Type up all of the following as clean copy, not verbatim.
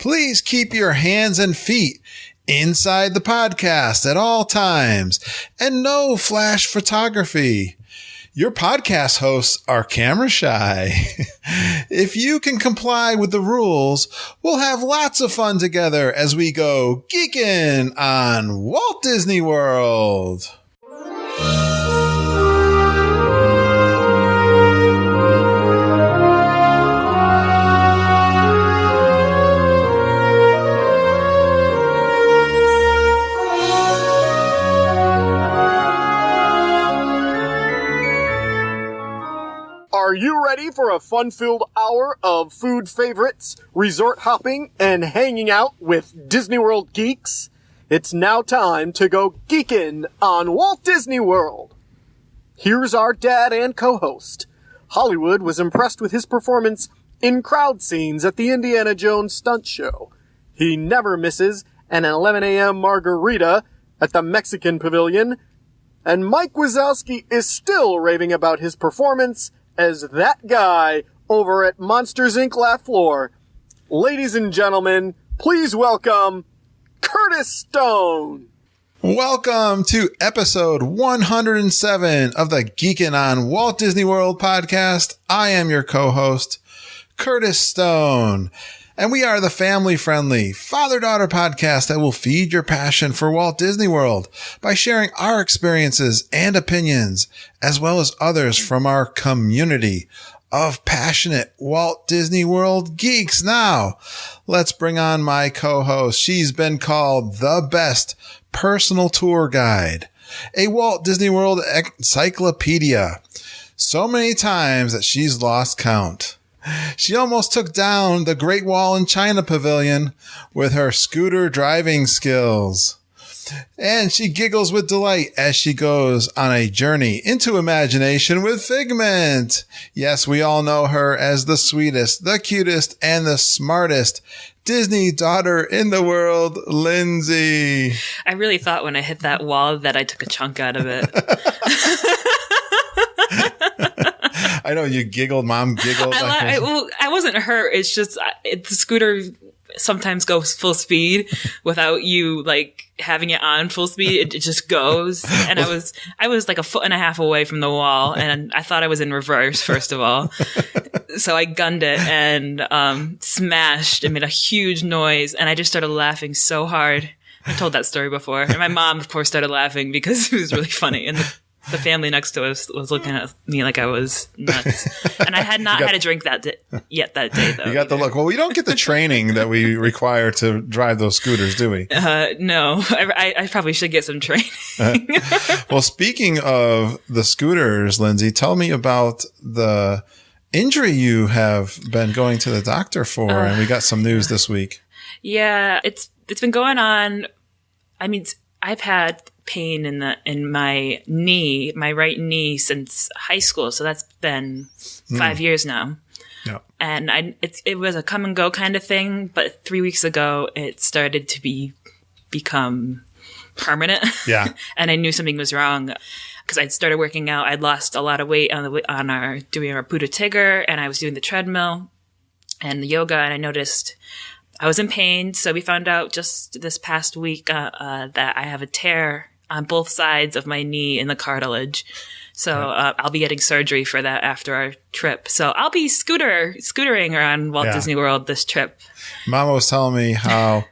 please keep your hands and feet inside the podcast at all times, and no flash photography. Your podcast hosts are camera shy. If you can comply with the rules, we'll have lots of fun together as we go geekin' on Walt Disney World. Are you ready for a fun-filled hour of food favorites, resort hopping, and hanging out with Disney World geeks? It's now time to go geekin' on Walt Disney World. Here's our dad and co-host. Hollywood was impressed with his performance in crowd scenes at the Indiana Jones stunt show. He never misses an 11 a.m. margarita at the Mexican Pavilion. And Mike Wazowski is still raving about his performance as that guy over at Monsters, Inc. Laugh Floor. Ladies and gentlemen, please welcome Curtis Stone. Welcome to episode 107 of the Geekin' on Walt Disney World podcast. I am your co-host, Curtis Stone, and we are the family-friendly father-daughter podcast that will feed your passion for Walt Disney World by sharing our experiences and opinions, as well as others from our community of passionate Walt Disney World geeks. Now, let's bring on my co-host. She's been called the best personal tour guide, a Walt Disney World encyclopedia, so many times that she's lost count. She almost took down the Great Wall in China Pavilion with her scooter driving skills. And she giggles with delight as she goes on a journey into imagination with Figment. Yes, we all know her as the sweetest, the cutest, and the smartest Disney daughter in the world, Lindsay. I really thought when I hit that wall that I took a chunk out of it. I know you giggled, Mom giggled. I wasn't hurt. It's just the scooter sometimes goes full speed without you like having it on full speed. It just goes, and I was like a foot and a half away from the wall, and I thought I was in reverse first of all. So I gunned it and smashed and made a huge noise, and I just started laughing so hard. I told that story before, and my mom, of course, started laughing because it was really funny, and the family next to us was looking at me like I was nuts. And I had not had a drink that day, though. You got the look. Well, we don't get the training that we require to drive those scooters, do we? No. I probably should get some training. Well, speaking of the scooters, Lindsay, tell me about the injury you have been going to the doctor for. And we got some news this week. Yeah, it's been going on. I mean, I've had pain in my knee, my right knee, since high school. So that's been 5 years now. Yeah. And it was a come and go kind of thing, but 3 weeks ago it started to become permanent. Yeah. And I knew something was wrong because I'd started working out. I'd lost a lot of weight doing our Buddha Tigger, and I was doing the treadmill and the yoga, and I noticed I was in pain. So we found out just this past week that I have a tear on both sides of my knee in the cartilage. So I'll be getting surgery for that after our trip. So I'll be scootering around Walt Disney World this trip. Mama was telling me how,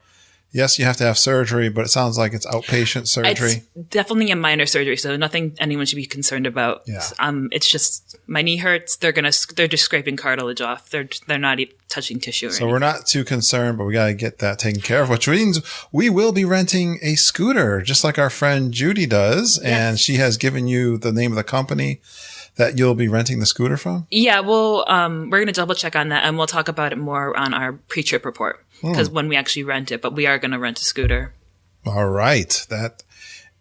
yes, you have to have surgery, but it sounds like it's outpatient surgery. It's definitely a minor surgery, so nothing anyone should be concerned about. Yeah. It's just my knee hurts. They're just scraping cartilage off. They're not even touching tissue. So we're not too concerned, but we got to get that taken care of, which means we will be renting a scooter, just like our friend Judy does. Yes. And she has given you the name of the company that you'll be renting the scooter from? Yeah, we're going to double check on that, and we'll talk about it more on our pre-trip report, because when we actually rent it, but we are going to rent a scooter. All right. That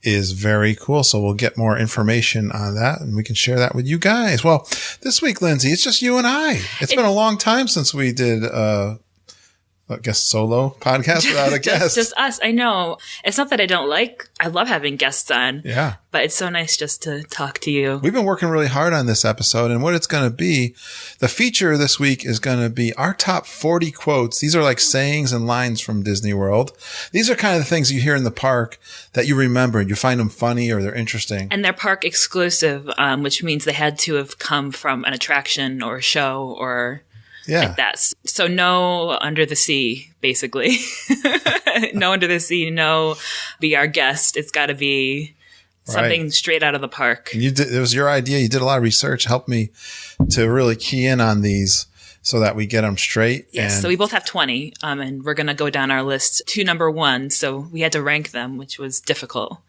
is very cool. So we'll get more information on that, and we can share that with you guys. Well, this week, Lindsay, it's just you and I. It's been a long time since we did I guess, solo podcast without a guest. Just us. I know. It's not that I don't like. I love having guests on. Yeah. But it's so nice just to talk to you. We've been working really hard on this episode, and what it's going to be, the feature this week is going to be our top 40 quotes. These are like sayings and lines from Disney World. These are kind of the things you hear in the park that you remember and you find them funny or they're interesting. And they're park exclusive, which means they had to have come from an attraction or a show or like that. So no Under the Sea, basically. No Under the Sea, no Be Our Guest. It's got to be something straight out of the park. It was your idea. You did a lot of research, helped me to really key in on these so that we get them straight. Yes, so we both have 20, and we're going to go down our list to number 1. So we had to rank them, which was difficult.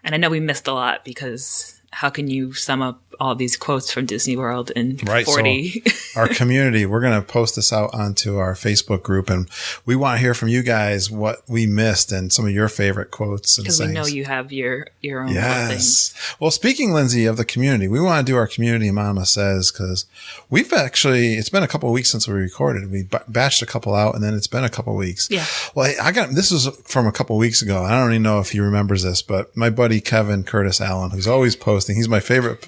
And I know we missed a lot because how can you sum up all these quotes from Disney World in 40? So our community, we're going to post this out onto our Facebook group, and we want to hear from you guys what we missed and some of your favorite quotes and because we know you have your own things. Well, speaking, Lindsay, of the community, we want to do our community Mama Says because we've actually, it's been a couple of weeks since we recorded. We batched a couple out, and then it's been a couple of weeks. Yeah. Well, this was from a couple of weeks ago. I don't even know if he remembers this, but my buddy Kevin Curtis Allen, who's always posting, he's my favorite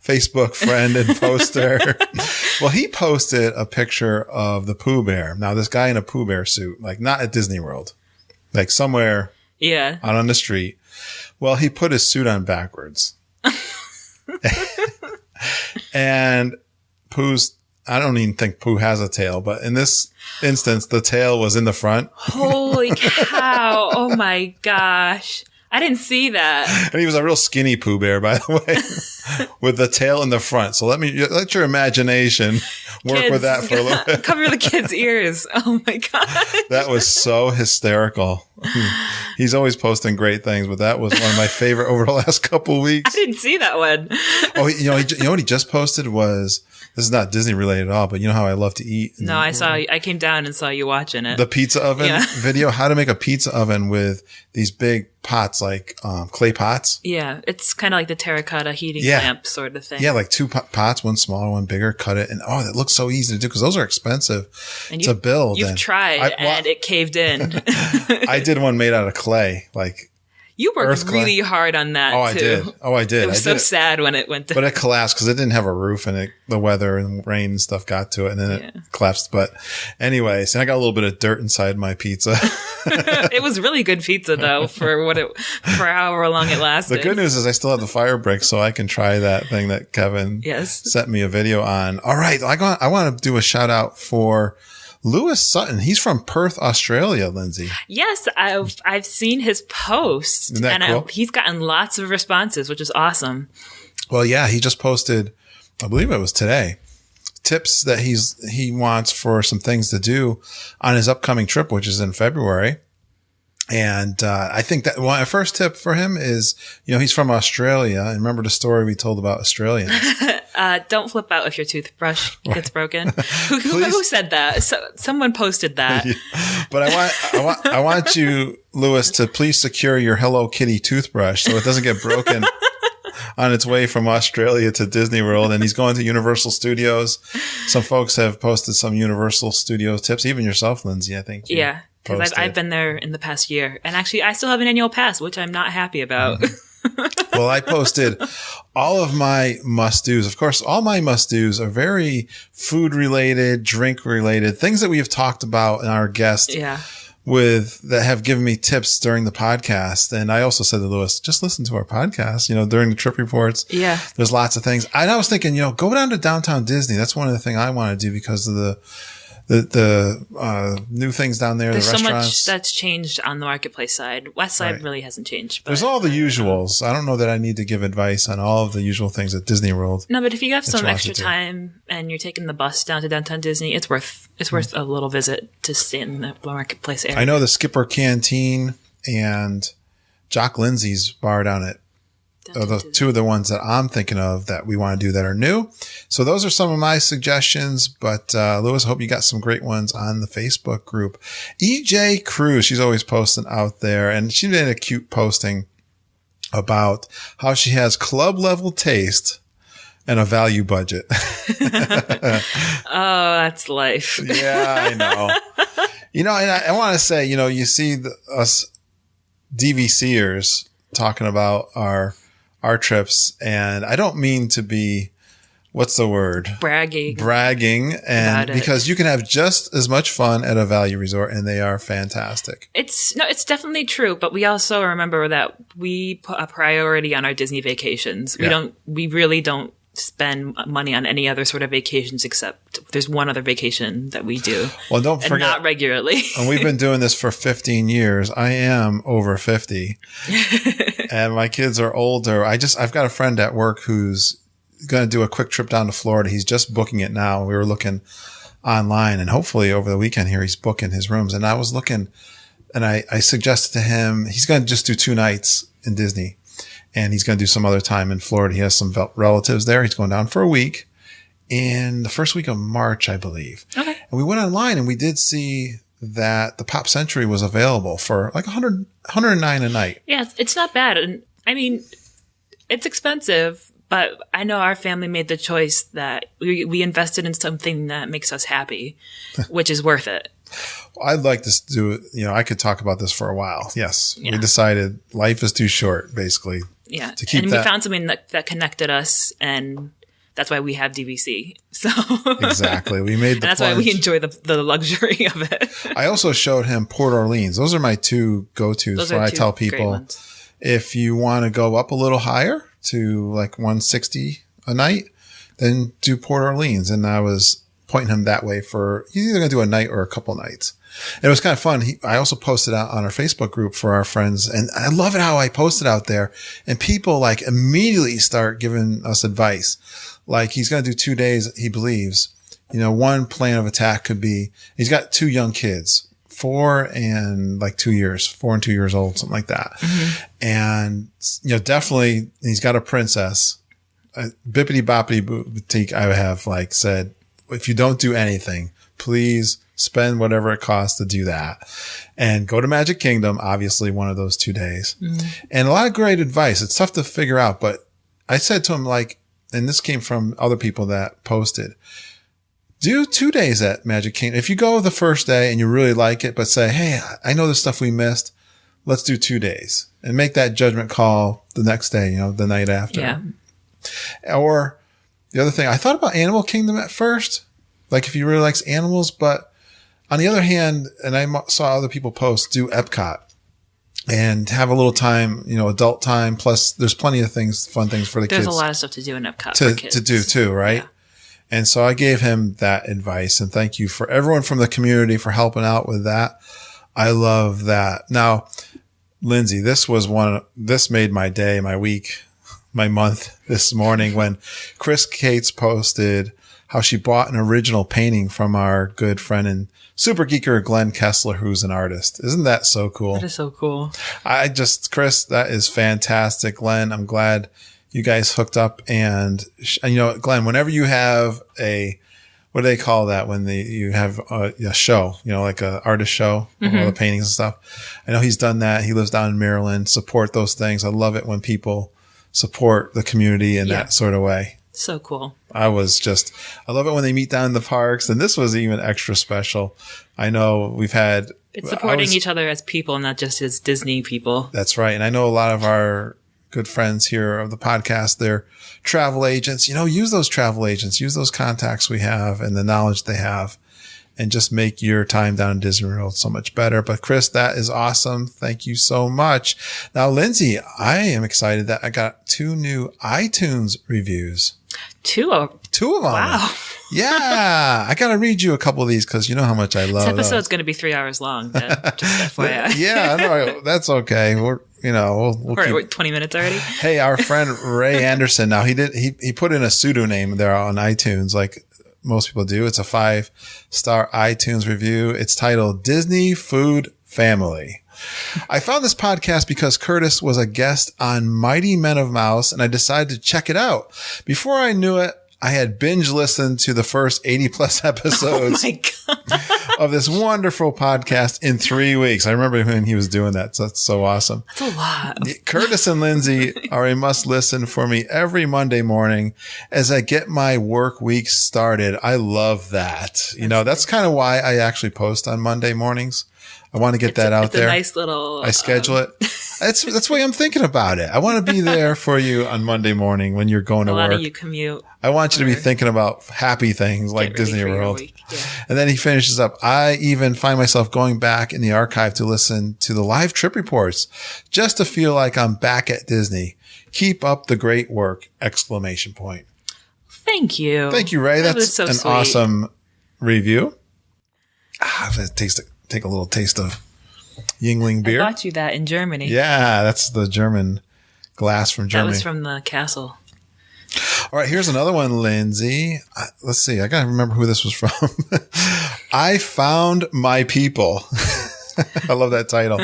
Facebook friend and poster. Well, he posted a picture of the Pooh Bear. Now, this guy in a Pooh Bear suit, like not at Disney World, like somewhere out on the street. Well, he put his suit on backwards. And I don't even think Pooh has a tail, but in this instance, the tail was in the front. Holy cow. Oh my gosh. I didn't see that. And he was a real skinny Pooh Bear, by the way, with the tail in the front. So let your imagination work with that for a little bit. Cover the kid's ears. Oh my God. That was so hysterical. He's always posting great things, but that was one of my favorite over the last couple of weeks. I didn't see that one. Oh, you know what he just posted was, this is not Disney related at all, but you know how I love to eat. No, I came down and saw you watching it. The pizza oven video, how to make a pizza oven with these big pots, like clay pots. Yeah, it's kind of like the terracotta heating lamp sort of thing. Yeah, like two pots, one smaller, one bigger, cut it. And that looks so easy to do because those are expensive to build. You've tried and it caved in. I did one made out of clay, like you worked really hard on that, too. I did. It was so sad when it went down. But it collapsed because it didn't have a roof and the weather and rain and stuff got to it and then it collapsed. But anyways, and I got a little bit of dirt inside my pizza. It was really good pizza though for however long it lasted. The good news is I still have the fire brick so I can try that thing that Kevin sent me a video on. All right. I want to do a shout out for Lewis Sutton. He's from Perth, Australia, Lindsay. Yes, I've seen his posts, and cool? He's gotten lots of responses, which is awesome. Well, yeah, he just posted, I believe it was today, tips that he wants for some things to do on his upcoming trip, which is in February. And I think that my first tip for him is, he's from Australia. And remember the story we told about Australians? Don't flip out if your toothbrush gets broken. Who said that? Someone posted that. Yeah. But I want you, Lewis, to please secure your Hello Kitty toothbrush so it doesn't get broken on its way from Australia to Disney World. And he's going to Universal Studios. Some folks have posted some Universal Studios tips, even yourself, Lindsay, I think. Yeah. Because I've been there in the past year. And actually, I still have an annual pass, which I'm not happy about. Mm-hmm. Well, I posted all of my must-dos. Of course, all my must-dos are very food-related, drink-related, things that we have talked about in our guests that have given me tips during the podcast. And I also said to Lewis, just listen to our podcast, during the trip reports. Yeah. There's lots of things. And I was thinking, go down to Downtown Disney. That's one of the things I want to do because of the new things down there. There's the so restaurants. much that's changed on the marketplace side. West side really hasn't changed. But there's all the usuals. I don't know that I need to give advice on all of the usual things at Disney World. No, but if you have some extra time and you're taking the bus down to Downtown Disney, it's worth a little visit to stay in the marketplace area. I know the Skipper Canteen and Jock Lindsay's bar down at the two of the ones that I'm thinking of that we want to do that are new. So those are some of my suggestions, but Lewis, I hope you got some great ones on the Facebook group. EJ Cruz, she's always posting out there, and she made a cute posting about how she has club level taste and a value budget. Oh, that's life. Yeah, I know. And I want to say, you see us DVCers talking about our trips, and I don't mean to be, what's the word? Bragging. And because you can have just as much fun at a value resort, and they are fantastic. It's definitely true, but we also remember that we put a priority on our Disney vacations. We really don't spend money on any other sort of vacations, except there's one other vacation that we do. Well, don't forget, and not regularly. And we've been doing this for 15 years. I am over 50 and my kids are older. I've got a friend at work who's going to do a quick trip down to Florida. He's just booking it now. We were looking online, and hopefully over the weekend here, he's booking his rooms. And I was looking, and I suggested to him, he's going to just do 2 nights in Disney. And he's going to do some other time in Florida. He has some relatives there. He's going down for a week in the first week of March, I believe. Okay. And we went online and we did see that the Pop Century was available for like $109 a night. Yeah, it's not bad. And I mean, it's expensive, but I know our family made the choice that we invested in something that makes us happy, which is worth it. I'd like to do it. I could talk about this for a while. Yes. Yeah. We decided life is too short, basically. Yeah. To keep we found something that connected us, and that's why we have DVC. So exactly. We made the and that's plunge. Why we enjoy the luxury of it. I also showed him Port Orleans. Those are my 2 go-tos where I tell people if you want to go up a little higher to like 160 a night, then do Port Orleans. And I was pointing him that way for he's either going to do a night or a couple nights. And it was kind of fun. I also posted out on our Facebook group for our friends, and I love it how I posted out there, and people like immediately start giving us advice. Like he's going to do 2 days, he believes. One plan of attack could be he's got 2 young kids, 4 and 2 years, 4 and 2 years old, something like that. Mm-hmm. And definitely he's got a princess. Bippity boppity boutique. I have said, if you don't do anything, please spend whatever it costs to do that, and go to Magic Kingdom. Obviously one of those 2 days, and a lot of great advice. It's tough to figure out, but I said to him, and this came from other people that posted, do 2 days at Magic Kingdom. If you go the first day and you really like it, but say, hey, I know there's stuff we missed. Let's do 2 days and make that judgment call the next day, the night after. Yeah. Or the other thing, I thought about Animal Kingdom at first, if you really likes animals, but on the other hand, and I saw other people post, do Epcot and have a little time, adult time. Plus there's plenty of fun things for the kids. There's a lot of stuff to do in Epcot for kids. To do too, right? Yeah. And so I gave him that advice, and thank you for everyone from the community for helping out with that. I love that. Now, Lindsay, this made my day, my week, my month this morning when Chris Cates posted how she bought an original painting from our good friend and super geeker Glenn Kessler, who's an artist. Isn't that so cool? That is so cool. Chris, that is fantastic. Glenn, I'm glad you guys hooked up. And Glenn, whenever you have what do they call that when you have a show, like a artist show, mm-hmm. all the paintings and stuff. I know he's done that. He lives down in Maryland. Support those things. I love it when people support the community in that sort of way. So cool. I love it when they meet down in the parks, and this was even extra special. I know it's supporting each other as people, not just as Disney people. That's right. And I know a lot of our good friends here of the podcast, they're travel agents. Use those travel agents, use those contacts we have and the knowledge they have, and just make your time down in Disney World so much better. But Chris, that is awesome. Thank you so much. Now, Lindsay, I am excited that I got 2 new iTunes reviews. 2 of them. Wow. Yeah. I got to read you a couple of these because you know how much I love this episode's going to be 3 hours long. Just FYI. Yeah, no, that's okay. We're 20 minutes already. Hey, our friend Ray Anderson. Now he put in a pseudonym there on iTunes, like most people do. It's a 5-star iTunes review. It's titled Disney Food Family. I found this podcast because Curtis was a guest on Mighty Men of Mouse, and I decided to check it out. Before I knew it, I had binge listened to the first 80 plus episodes of this wonderful podcast in 3 weeks. I remember when he was doing that. So that's so awesome. That's a lot. Curtis and Lindsay are a must listen for me every Monday morning as I get my work week started. I love that. You know, that's kind of why I actually post on Monday mornings. I want to get that out there. It's a nice little. I schedule it. That's the way I'm thinking about it. I want to be there for you on Monday morning when you're going to work. A lot of you commute. I want you to be thinking about happy things like Disney World. Yeah. And then he finishes up. I even find myself going back in the archive to listen to the live trip reports just to feel like I'm back at Disney. Keep up the great work! ! Thank you. Thank you, Ray. That That's was so an sweet. awesome review. I'm going to take a little taste of Yingling beer. I bought you that in Germany. Yeah, that's the German glass from Germany. That was from the castle. All right, here's another one, Lindsay. Let's see. I got to remember who this was from. I found my people. I love that title.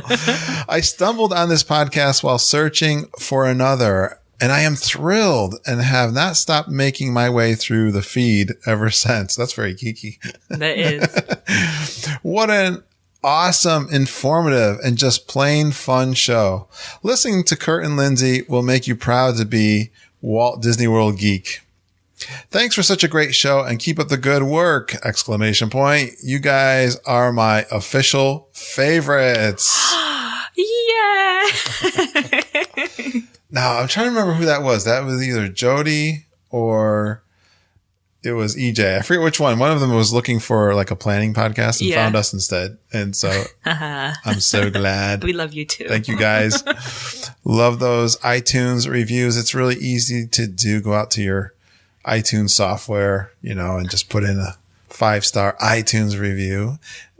I stumbled on this podcast while searching for another, and I am thrilled and have not stopped making my way through the feed ever since. That's very geeky. That is. What an awesome, informative, and just plain fun show. Listening to Kurt and Lindsay will make you proud to be Walt Disney World geek. Thanks for such a great show and keep up the good work! ! You guys are my official favorites. Yeah. Now, I'm trying to remember who that was. That was either Jody or it was EJ. I forget which one. One of them was looking for like a planning podcast and found us instead. And so I'm so glad. We love you too. Thank you guys. Love those iTunes reviews. It's really easy to do. Go out to your iTunes software, you know, and just put in a 5-star iTunes review.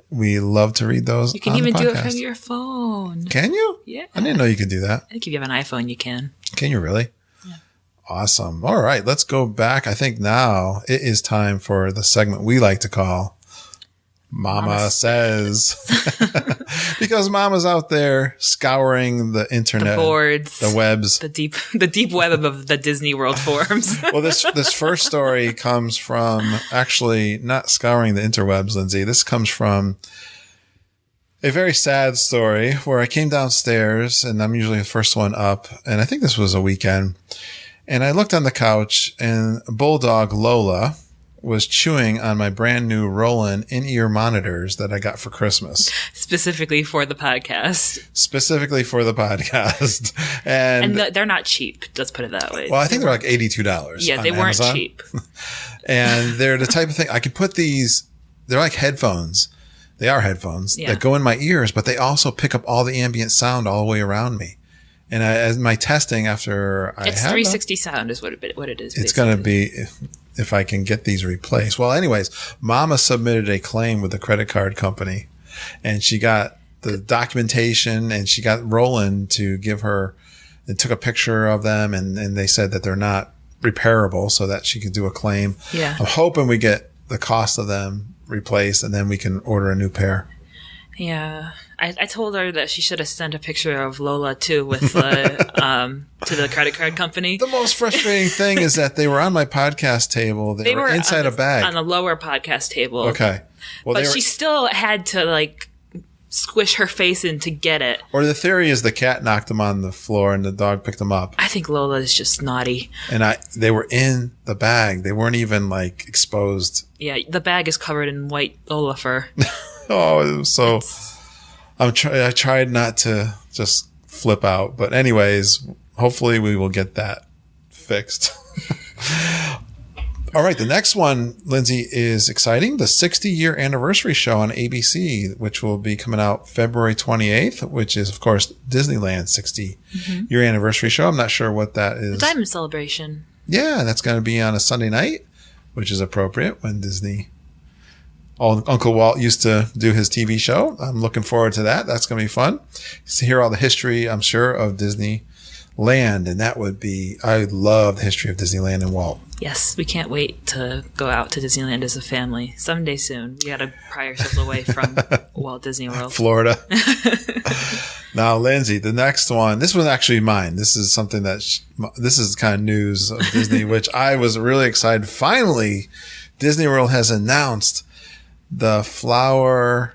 We love to read those. You can even do it from your phone. Can you? Yeah. I didn't know you could do that. I think if you have an iPhone, you can. Can you really? Yeah. Awesome. All right. Let's go back. I think now it is time for the segment we like to call Mama Says. Because Mama's out there scouring the internet, the boards, the webs, the deep web of the Disney World forums. Well, this first story comes from actually not scouring the interwebs, Lindsay. This comes from a very sad story where I came downstairs and I'm usually the first one up. And I think this was a weekend. And I looked on the couch and Bulldog Lola was chewing on my brand new Roland in-ear monitors that I got for Christmas. Specifically for the podcast. And they're not cheap. Let's put it that way. Well, I think they're like $82. Yeah, they weren't Amazon. cheap. And they're the type of thing I could put these, they're like headphones. They are headphones that go in my ears, but they also pick up all the ambient sound all the way around me. And as my testing after it's 360 sound is what it is. It's going to be if I can get these replaced. Well, anyways, Mama submitted a claim with the credit card company and she got the documentation and she got Roland to give her and took a picture of them and they said that they're not repairable so that she could do a claim. Yeah. I'm hoping we get the cost of them replaced and then we can order a new pair. Yeah. I told her that she should have sent a picture of Lola too with the to the credit card company. The most frustrating thing is that they were on my podcast table. They were inside a bag. On the lower podcast table. Okay. Well, but she still had to like squish her face in to get it. Or the theory is the cat knocked them on the floor and the dog picked them up. I think Lola is just naughty. And they were in the bag. They weren't even like exposed. Yeah, the bag is covered in white Lola fur. Oh, it was so... I tried not to just flip out, but anyways, hopefully we will get that fixed. All right. The next one, Lindsay, is exciting. The 60-year anniversary show on ABC, which will be coming out February 28th, which is, of course, Disneyland's 60-year anniversary show. I'm not sure what that is. The Diamond Celebration. Yeah, that's going to be on a Sunday night, which is appropriate when Disney... Uncle Walt used to do his TV show. I'm looking forward to that. That's going to be fun. To hear all the history, I'm sure, of Disneyland. And that would be, I love the history of Disneyland and Walt. Yes, we can't wait to go out to Disneyland as a family. Someday soon. We got to pry ourselves away from Walt Disney World. Florida. Now, Lindsay, the next one, this was actually mine. This is something this is kind of news of Disney, which I was really excited. Finally, Disney World has announced the Flower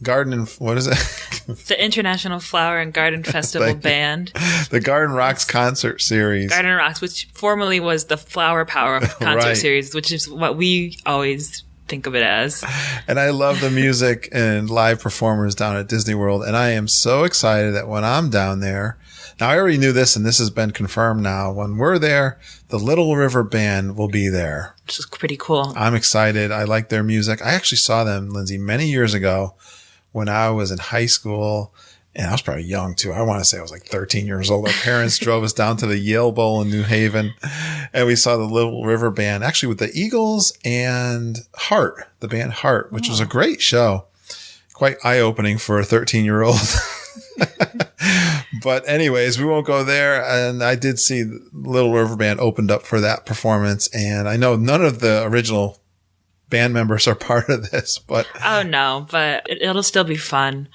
Garden and what is it? The International Flower and Garden Festival Band. The Garden Rocks concert series. Garden Rocks, which formerly was the Flower Power concert series, which is what we always think of it as. And I love the music and live performers down at Disney World. And I am so excited that when I'm down there, now I already knew this and this has been confirmed now. When we're there, the Little River Band will be there. Which is pretty cool. I'm excited. I like their music. I actually saw them, Lindsay, many years ago when I was in high school. And I was probably young too. I want to say I was like 13 years old. Our parents drove us down to the Yale Bowl in New Haven and we saw the Little River Band actually with the Eagles and Heart, the band Heart, which was a great show. Quite eye-opening for a 13-year-old. But anyways, we won't go there. And I did see the Little River Band opened up for that performance. And I know none of the original band members are part of this, but. Oh no, but it'll still be fun.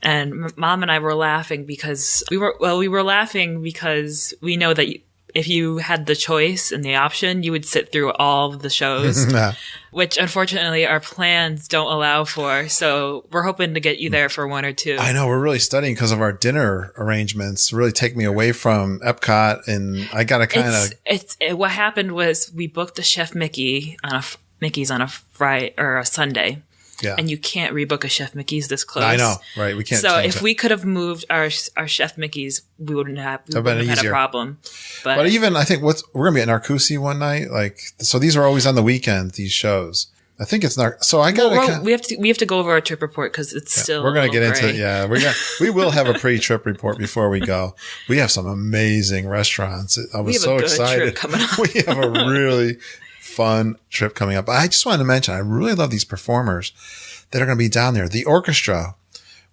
And Mom and I were laughing because we were laughing because we know that if you had the choice and the option, you would sit through all of the shows, which unfortunately our plans don't allow for. So we're hoping to get you there for one or two. I know we're really studying because of our dinner arrangements really take me away from Epcot, and I got to kind of. What happened was we booked the Chef Mickey's on a Friday or a Sunday. Yeah. And you can't rebook a Chef Mickey's this close. I know, right? We can't. So if we could have moved our Chef Mickey's, we wouldn't have had a problem. But even I think we're gonna be at Narcoosee one night. So these are always on the weekend. These shows. I think it's not. So I got we have to go over our trip report because it's still. We're gonna get into it. Yeah, we will have a pre-trip report before we go. We have some amazing restaurants. I was so excited. Coming up. We have a really fun trip coming up. I just wanted to mention, I really love these performers that are going to be down there. The orchestra,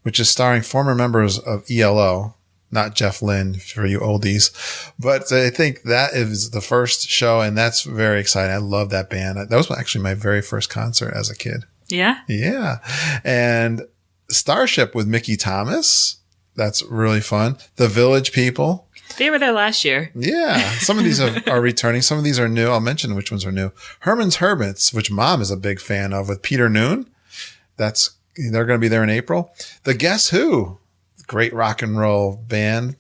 which is starring former members of ELO, not Jeff Lynne for you oldies, but I think that is the first show and that's very exciting. I love that band. That was actually my very first concert as a kid. Yeah. Yeah. And Starship with Mickey Thomas. That's really fun. The Village People. They were there last year. Yeah. Some of these are returning. Some of these are new. I'll mention which ones are new. Herman's Hermits, which Mom is a big fan of, with Peter Noon. They're going to be there in April. The Guess Who, great rock and roll band.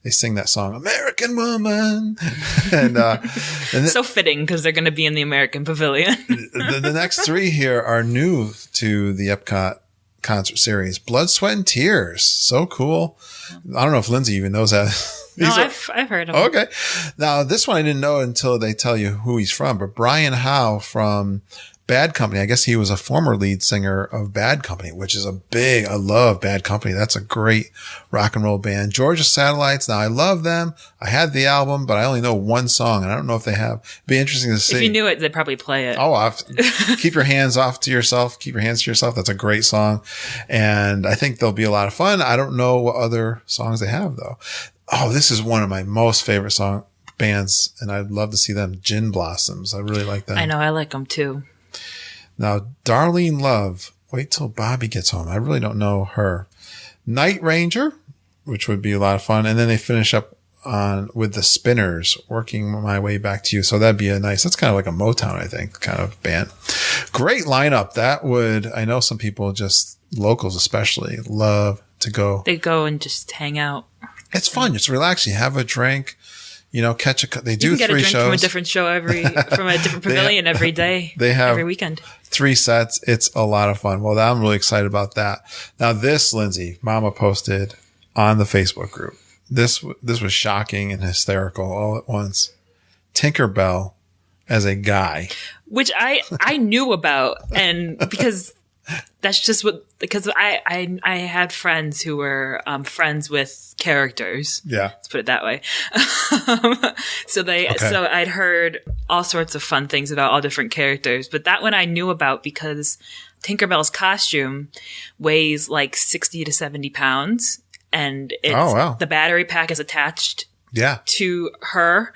They sing that song, American Woman. and so fitting because they're going to be in the American Pavilion. the next three here are new to the Epcot concert series. Blood, Sweat, and Tears. So cool. I don't know if Lindsay even knows that. I've heard of him. Okay. Now, this one I didn't know until they tell you who he's from, but Brian Howe from Bad Company. I guess he was a former lead singer of Bad Company, which is I love Bad Company. That's a great rock and roll band. Georgia Satellites. Now, I love them. I had the album, but I only know one song, and I don't know if they have. It'd be interesting to see. If you knew it, they'd probably play it. Oh, keep your hands to yourself. Keep your hands to yourself. That's a great song. And I think they'll be a lot of fun. I don't know what other songs they have, though. Oh, this is one of my most favorite bands, and I'd love to see them. Gin Blossoms. I really like them. I know. I like them, too. Now, Darlene Love. Wait till Bobby gets home. I really don't know her. Night Ranger, which would be a lot of fun. And then they finish up with the Spinners, Working My Way Back to You. So that'd be that's kind of like a Motown, I think, kind of band. Great lineup. I know some people, just locals especially, love to go. They go and just hang out. It's fun. Just relax. You have a drink, they do 3 shows. You can get a drink from a different show from a different pavilion every day. They have every weekend. 3 sets. It's a lot of fun. Well, I'm really excited about that. Now this, Lindsay, Mama posted on the Facebook group. This was shocking and hysterical all at once. Tinkerbell as a guy. Which I knew about, and because that's just because I had friends who were friends with characters. Yeah. Let's put it that way. So I'd heard all sorts of fun things about all different characters, but that one I knew about because Tinkerbell's costume weighs like 60 to 70 pounds and the battery pack is attached to her.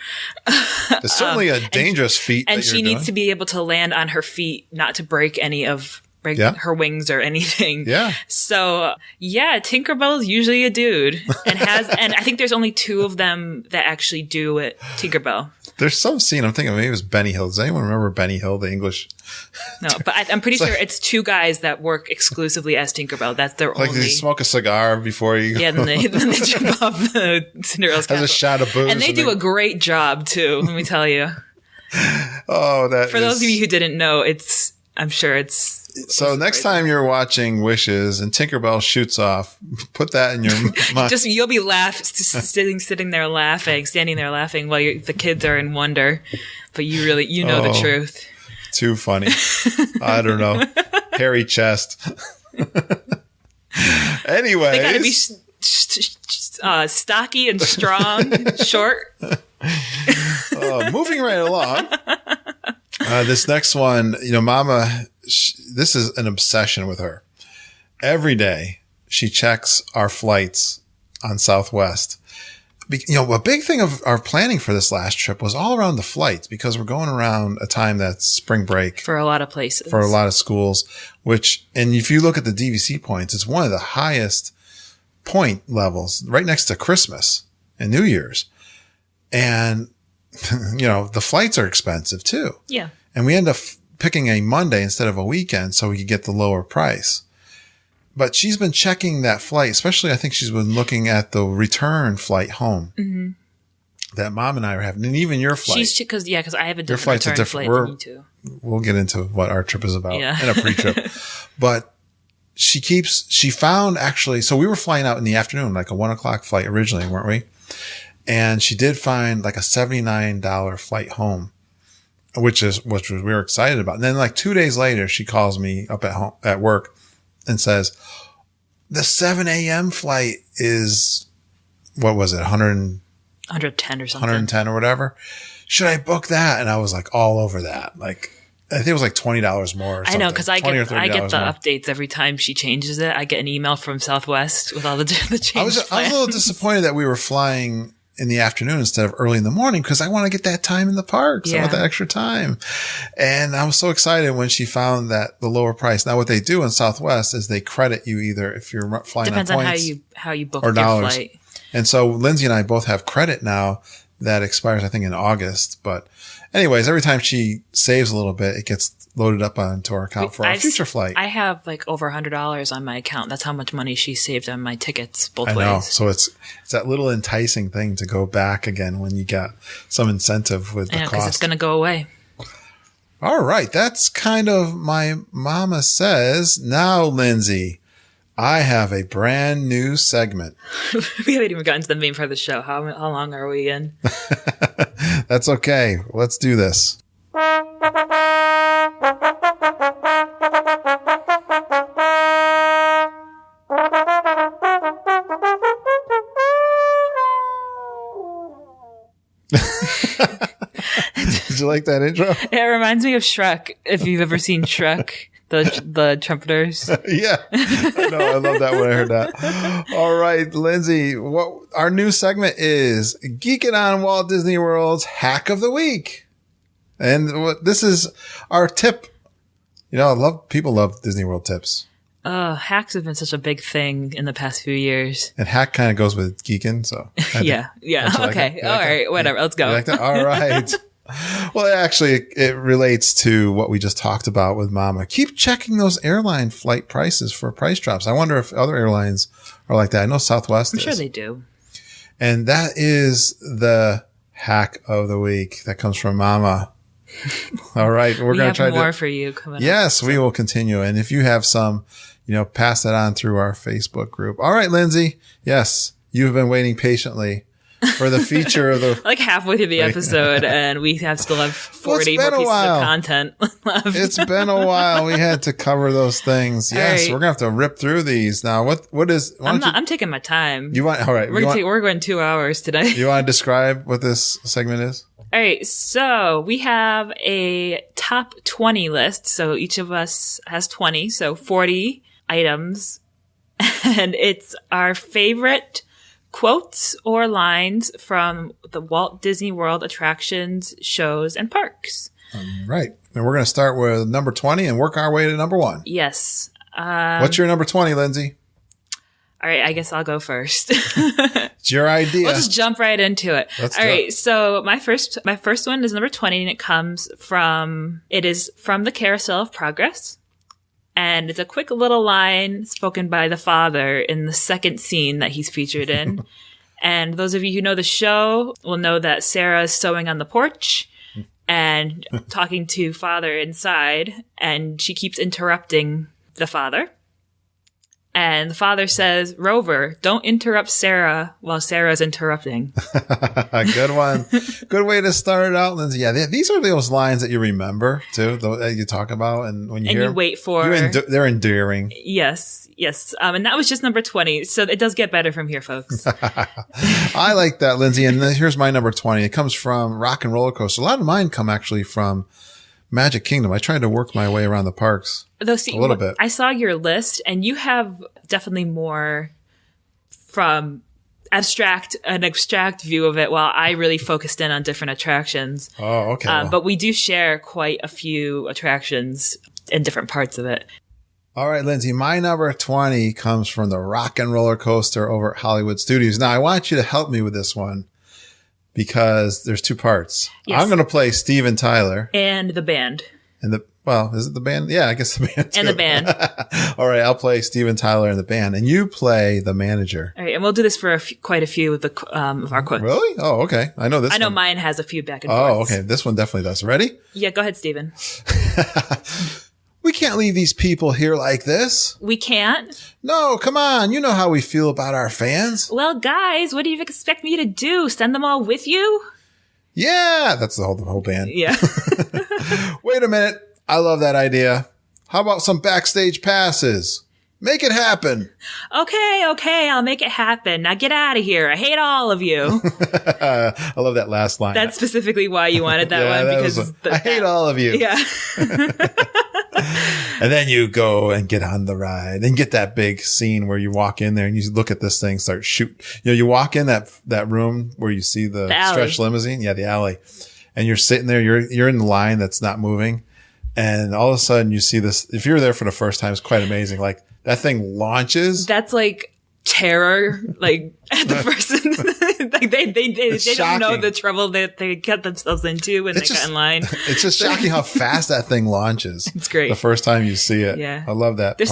It's certainly a dangerous feat. And she needs to be able to land on her feet, not to break any of break Yeah. her wings or anything. Yeah. So yeah, Tinkerbell's usually a dude and I think there's only 2 of them that actually do it. Tinkerbell. There's some scene, I'm thinking maybe it was Benny Hill. Does anyone remember Benny Hill, the English? No, but I'm pretty sure it's 2 guys that work exclusively as Tinkerbell. That's their Like only. they smoke a cigar before you Yeah, then they jump off the Cinderella's has castle. a shot of booze. And they do a great job too, let me tell you. Oh, that For those of you who didn't know, I'm sure it's. So next time you're watching Wishes and Tinkerbell shoots off, put that in your mind. Just you'll be standing there laughing while the kids are in wonder, but you know the truth. Too funny. I don't know. Hairy chest. Anyways. They gotta be stocky and strong, short. Moving right along. This next one, Mama, this is an obsession with her. Every day she checks our flights on Southwest. A big thing of our planning for this last trip was all around the flights because we're going around a time that's spring break. For a lot of places. For a lot of schools, and if you look at the DVC points, it's one of the highest point levels right next to Christmas and New Year's. And, the flights are expensive too. Yeah. And we end up picking a Monday instead of a weekend so we could get the lower price. But she's been checking that flight, especially I think she's been looking at the return flight home that Mom and I are having, and even your flight. Because I have a Your different flight's a return different. flight than you too. We'll get into what our trip is about Yeah. in a pre-trip. But she found actually, so we were flying out in the afternoon, like a 1:00 flight originally, weren't we? And she did find like a $79 flight home, which we were excited about. And then like 2 days later, she calls me up at work and says, the 7 a.m. flight is, what was it? 110 or something. 110 or whatever. Should I book that? And I was like all over that. Like, I think it was like $20 more or something. I know, because I get the more. updates every time she changes it. I get an email from Southwest with all the changes. I was a little disappointed that we were flying in the afternoon instead of early in the morning because I want to get that time in the parks. I want that extra time. And I was so excited when she found that the lower price. Now, what they do in Southwest is they credit you either if you're flying Depends on on points how you book or your dollars. flight. And so Lindsay and I both have credit now that expires, I think, in August. But anyways, every time she saves a little bit, it gets loaded up onto our account for our future flight. I have like over $100 on my account. That's how much money she saved on my tickets both ways. I know. So it's that little enticing thing to go back again when you got some incentive with the cost. Because it's going to go away. All right. That's kind of my mama says. Now, Lindsay, I have a brand new segment. We haven't even gotten to the main part of the show. How long are we in? That's okay. Let's do this. Did you like that intro? It reminds me of Shrek. If you've ever seen Shrek, the trumpeters. Yeah. I know. I love that when I heard that. All right, Lindsay, what our new segment is Geekin' on Walt Disney World's Hack of the Week. And this is our tip. People love Disney World tips. Hacks have been such a big thing in the past few years. And hack kind of goes with geeking, so. Yeah. Okay. All right. Whatever. Let's go. You like that? All right. Well, actually, it relates to what we just talked about with Mama. Keep checking those airline flight prices for price drops. I wonder if other airlines are like that. I know Southwest is. I'm sure they do. And that is the hack of the week that comes from Mama. All right. We're going to try more for you coming up. Yes, we will continue. And if you have some, pass that on through our Facebook group. All right, Lindsay. Yes, you've been waiting patiently for the feature of the like halfway through the episode, and we still have 40 more pieces of content left. It's been a while. We had to cover those things. Yes, right. We're gonna have to rip through these now. What is? I'm taking my time. You want? All right. We're going 2 hours today. You want to describe what this segment is? All right, so we have a top 20 list. So each of us has 20, so 40 items, and it's our favorite quotes or lines from the Walt Disney World attractions, shows, and parks. Right. And we're going to start with number 20 and work our way to number 1. Yes. What's your number 20, Lindsay? All right, I guess I'll go first. It's your idea. We'll just jump right into it. Let's All do right, it. so my first one is number 20, and it is from the Carousel of Progress. And it's a quick little line spoken by the father in the second scene that he's featured in. And those of you who know the show will know that Sarah is sewing on the porch and talking to father inside, and she keeps interrupting the father. And the father says, Rover, don't interrupt Sarah while Sarah's interrupting. Good one. Good way to start it out, Lindsay. Yeah, these are those lines that you remember, too, that you talk about. And when you hear you them, wait for... they're endearing. Yes. And that was just number 20. So it does get better from here, folks. I like that, Lindsay. And here's my number 20. It comes from Rock and Roller Coaster. A lot of mine come actually from Magic Kingdom. I tried to work my way around the parks a little bit. I saw your list, and you have definitely more from an abstract view of it, while I really focused in on different attractions. Oh, okay. But we do share quite a few attractions in different parts of it. All right, Lindsay, my number 20 comes from the Rock and Roller Coaster over at Hollywood Studios. Now, I want you to help me with this one because there's 2 parts. Yes. I'm going to play Steven Tyler. And the band. Is it the band? Yeah, I guess the band too. And the band. All right, I'll play Steven Tyler and the band, and you play the manager. All right, and we'll do this for quite a few of our quotes. Really? Oh, okay. I know this. I know one. mine has a few back and forth. Oh, okay. This one definitely does. Ready? Yeah, go ahead, Steven. We can't leave these people here like this. We can't? No, come on. You know how we feel about our fans. Well, guys, what do you expect me to do? Send them all with you? Yeah, that's the whole band. Yeah. Wait a minute. I love that idea. How about some backstage passes? Make it happen. Okay, I'll make it happen. Now get out of here. I hate all of you. I love that last line. That's specifically why you wanted that Yeah, one. that Because was I hate all of you. Yeah. And then you go and get on the ride and get that big scene where you walk in there and you look at this thing, start shoot. You walk in that room where you see the stretch limousine. Yeah, the alley. And you're sitting there, you're in the line that's not moving. And all of a sudden you see this, if you're there for the first time, it's quite amazing. Like that thing launches. That's like terror, like the person, like they don't know the trouble that they get themselves into when they got in line. It's just shocking how fast that thing launches. It's great. The first time you see it. Yeah. I love that. There's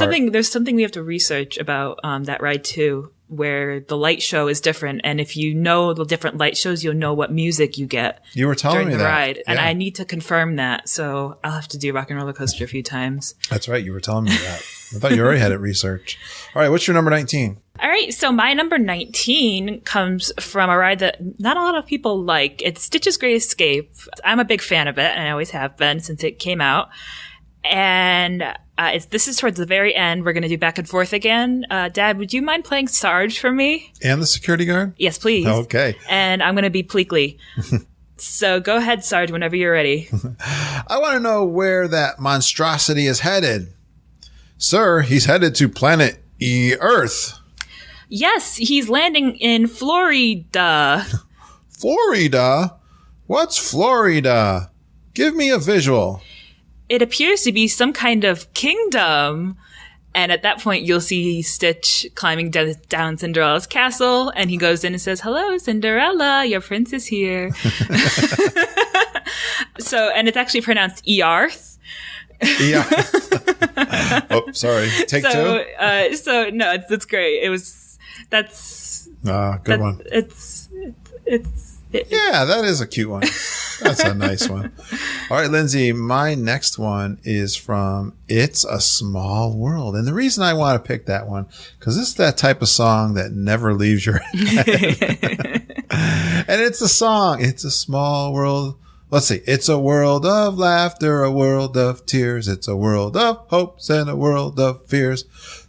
something we have to research about, that ride too, where the light show is different. And if you know the different light shows, you'll know what music you get. You were telling me during the that. ride. Yeah. And I need to confirm that. So I'll have to do Rock and Roller Coaster a few times. That's right. You were telling me that. I thought you already had it researched. All right. What's your number 19? All right. So my number 19 comes from a ride that not a lot of people like. It's Stitch's Great Escape. I'm a big fan of it, and I always have been since it came out. And this is towards the very end. We're going to do back and forth again. Dad, would you mind playing Sarge for me? And the security guard? Yes, please. Okay. And I'm going to be Pleakley. So go ahead, Sarge, whenever you're ready. I want to know where that monstrosity is headed. Sir, he's headed to planet Earth. Yes, he's landing in Florida. Florida? What's Florida? Give me a visual. It appears to be some kind of kingdom. And at that point, you'll see Stitch climbing down Cinderella's castle. And he goes in and says, "Hello, Cinderella, your prince is here." And it's actually pronounced Earth. Yeah. Oh, sorry. Take two. So no, it's great. That's good one. Yeah, that is a cute one. That's a nice one. All right, Lindsay, my next one is from It's a Small World. And the reason I want to pick that one, because it's that type of song that never leaves your head. And it's a song. It's a small world. Let's see. It's a world of laughter, a world of tears. It's a world of hopes and a world of fears.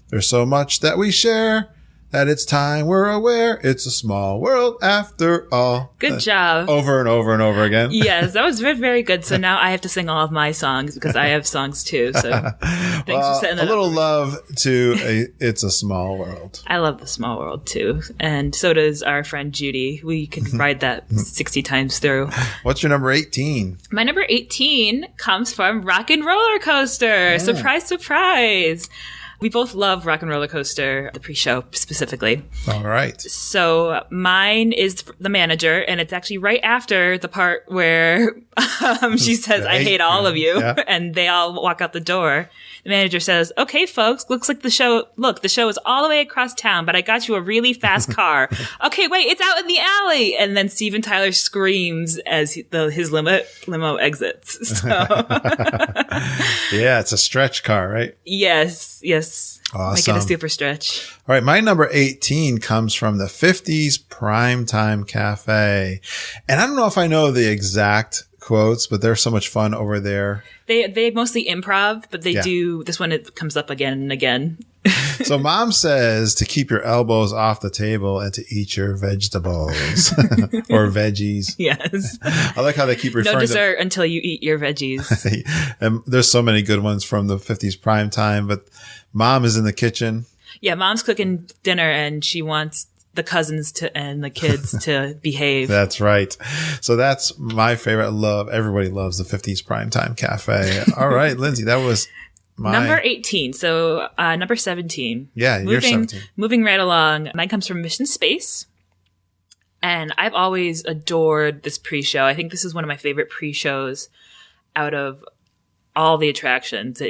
There's so much that we share that it's time we're aware it's a small world after all. Good job. Over and over and over again. Yes, that was very, very good. So now I have to sing all of my songs because I have songs too. So thanks for setting that a little up. love to It's a Small World. I love The Small World too. And so does our friend Judy. We could ride that 60 times through. What's your number 18? My number 18 comes from Rock and Roller Coaster. Surprise, surprise. We both love Rock and Roller Coaster, the pre-show specifically. All right. So mine is the manager, and it's actually right after the part where she says, I hate all of you, and they all walk out the door. The manager says, okay, folks, looks like the show is all the way across town, but I got you a really fast car. Okay, wait, it's out in the alley. And then Steven Tyler screams as his limo exits. So. Yeah, it's a stretch car, right? Yes. Awesome. Make it a super stretch. All right, my number 18 comes from the 50s Primetime Cafe. And I don't know if I know the exact quotes, but they're so much fun over there. They mostly improv, but they do this one. It comes up again and again. So mom says to keep your elbows off the table and to eat your vegetables or veggies. Yes. I like how they keep referring no dessert until you eat your veggies. And there's so many good ones from the 50s prime time, but mom is in the kitchen. Yeah, mom's cooking dinner and she wants the cousins and the kids to behave. That's right. So that's my favorite. Everybody loves the 50s Primetime Cafe. All right, Lindsay, that was my number 18. So number 17. Yeah, you're 17. Moving right along. Mine comes from Mission Space. And I've always adored this pre-show. I think this is one of my favorite pre-shows out of all the attractions.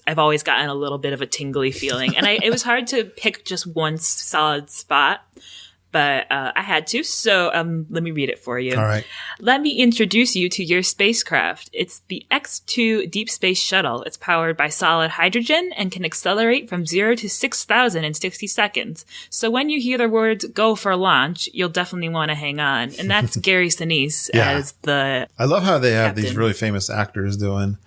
I've always gotten a little bit of a tingly feeling. And it was hard to pick just one solid spot, but I had to. So let me read it for you. All right. Let me introduce you to your spacecraft. It's the X-2 Deep Space Shuttle. It's powered by solid hydrogen and can accelerate from 0 to 6,000 in 60 seconds. So when you hear the words "go for launch," you'll definitely want to hang on. And that's Gary Sinise as the I love how they have captain. these really famous actors doing.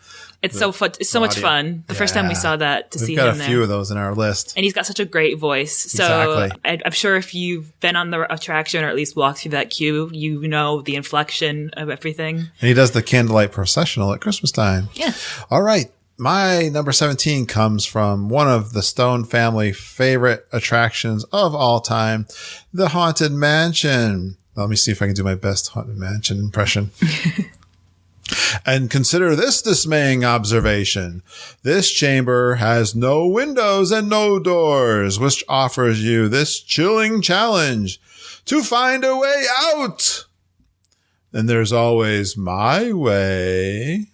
It's so fun. It's so much fun. The first time we saw that, see him there. We've got a few of those in our list. And he's got such a great voice. So exactly. I'm sure if you've been on the attraction or at least walked through that queue, you know the inflection of everything. And he does the candlelight processional at Christmas time. Yeah. All right. My number 17 comes from one of the Stone family favorite attractions of all time, the Haunted Mansion. Let me see if I can do my best Haunted Mansion impression. And consider this dismaying observation. This chamber has no windows and no doors, which offers you this chilling challenge to find a way out. And there's always my way.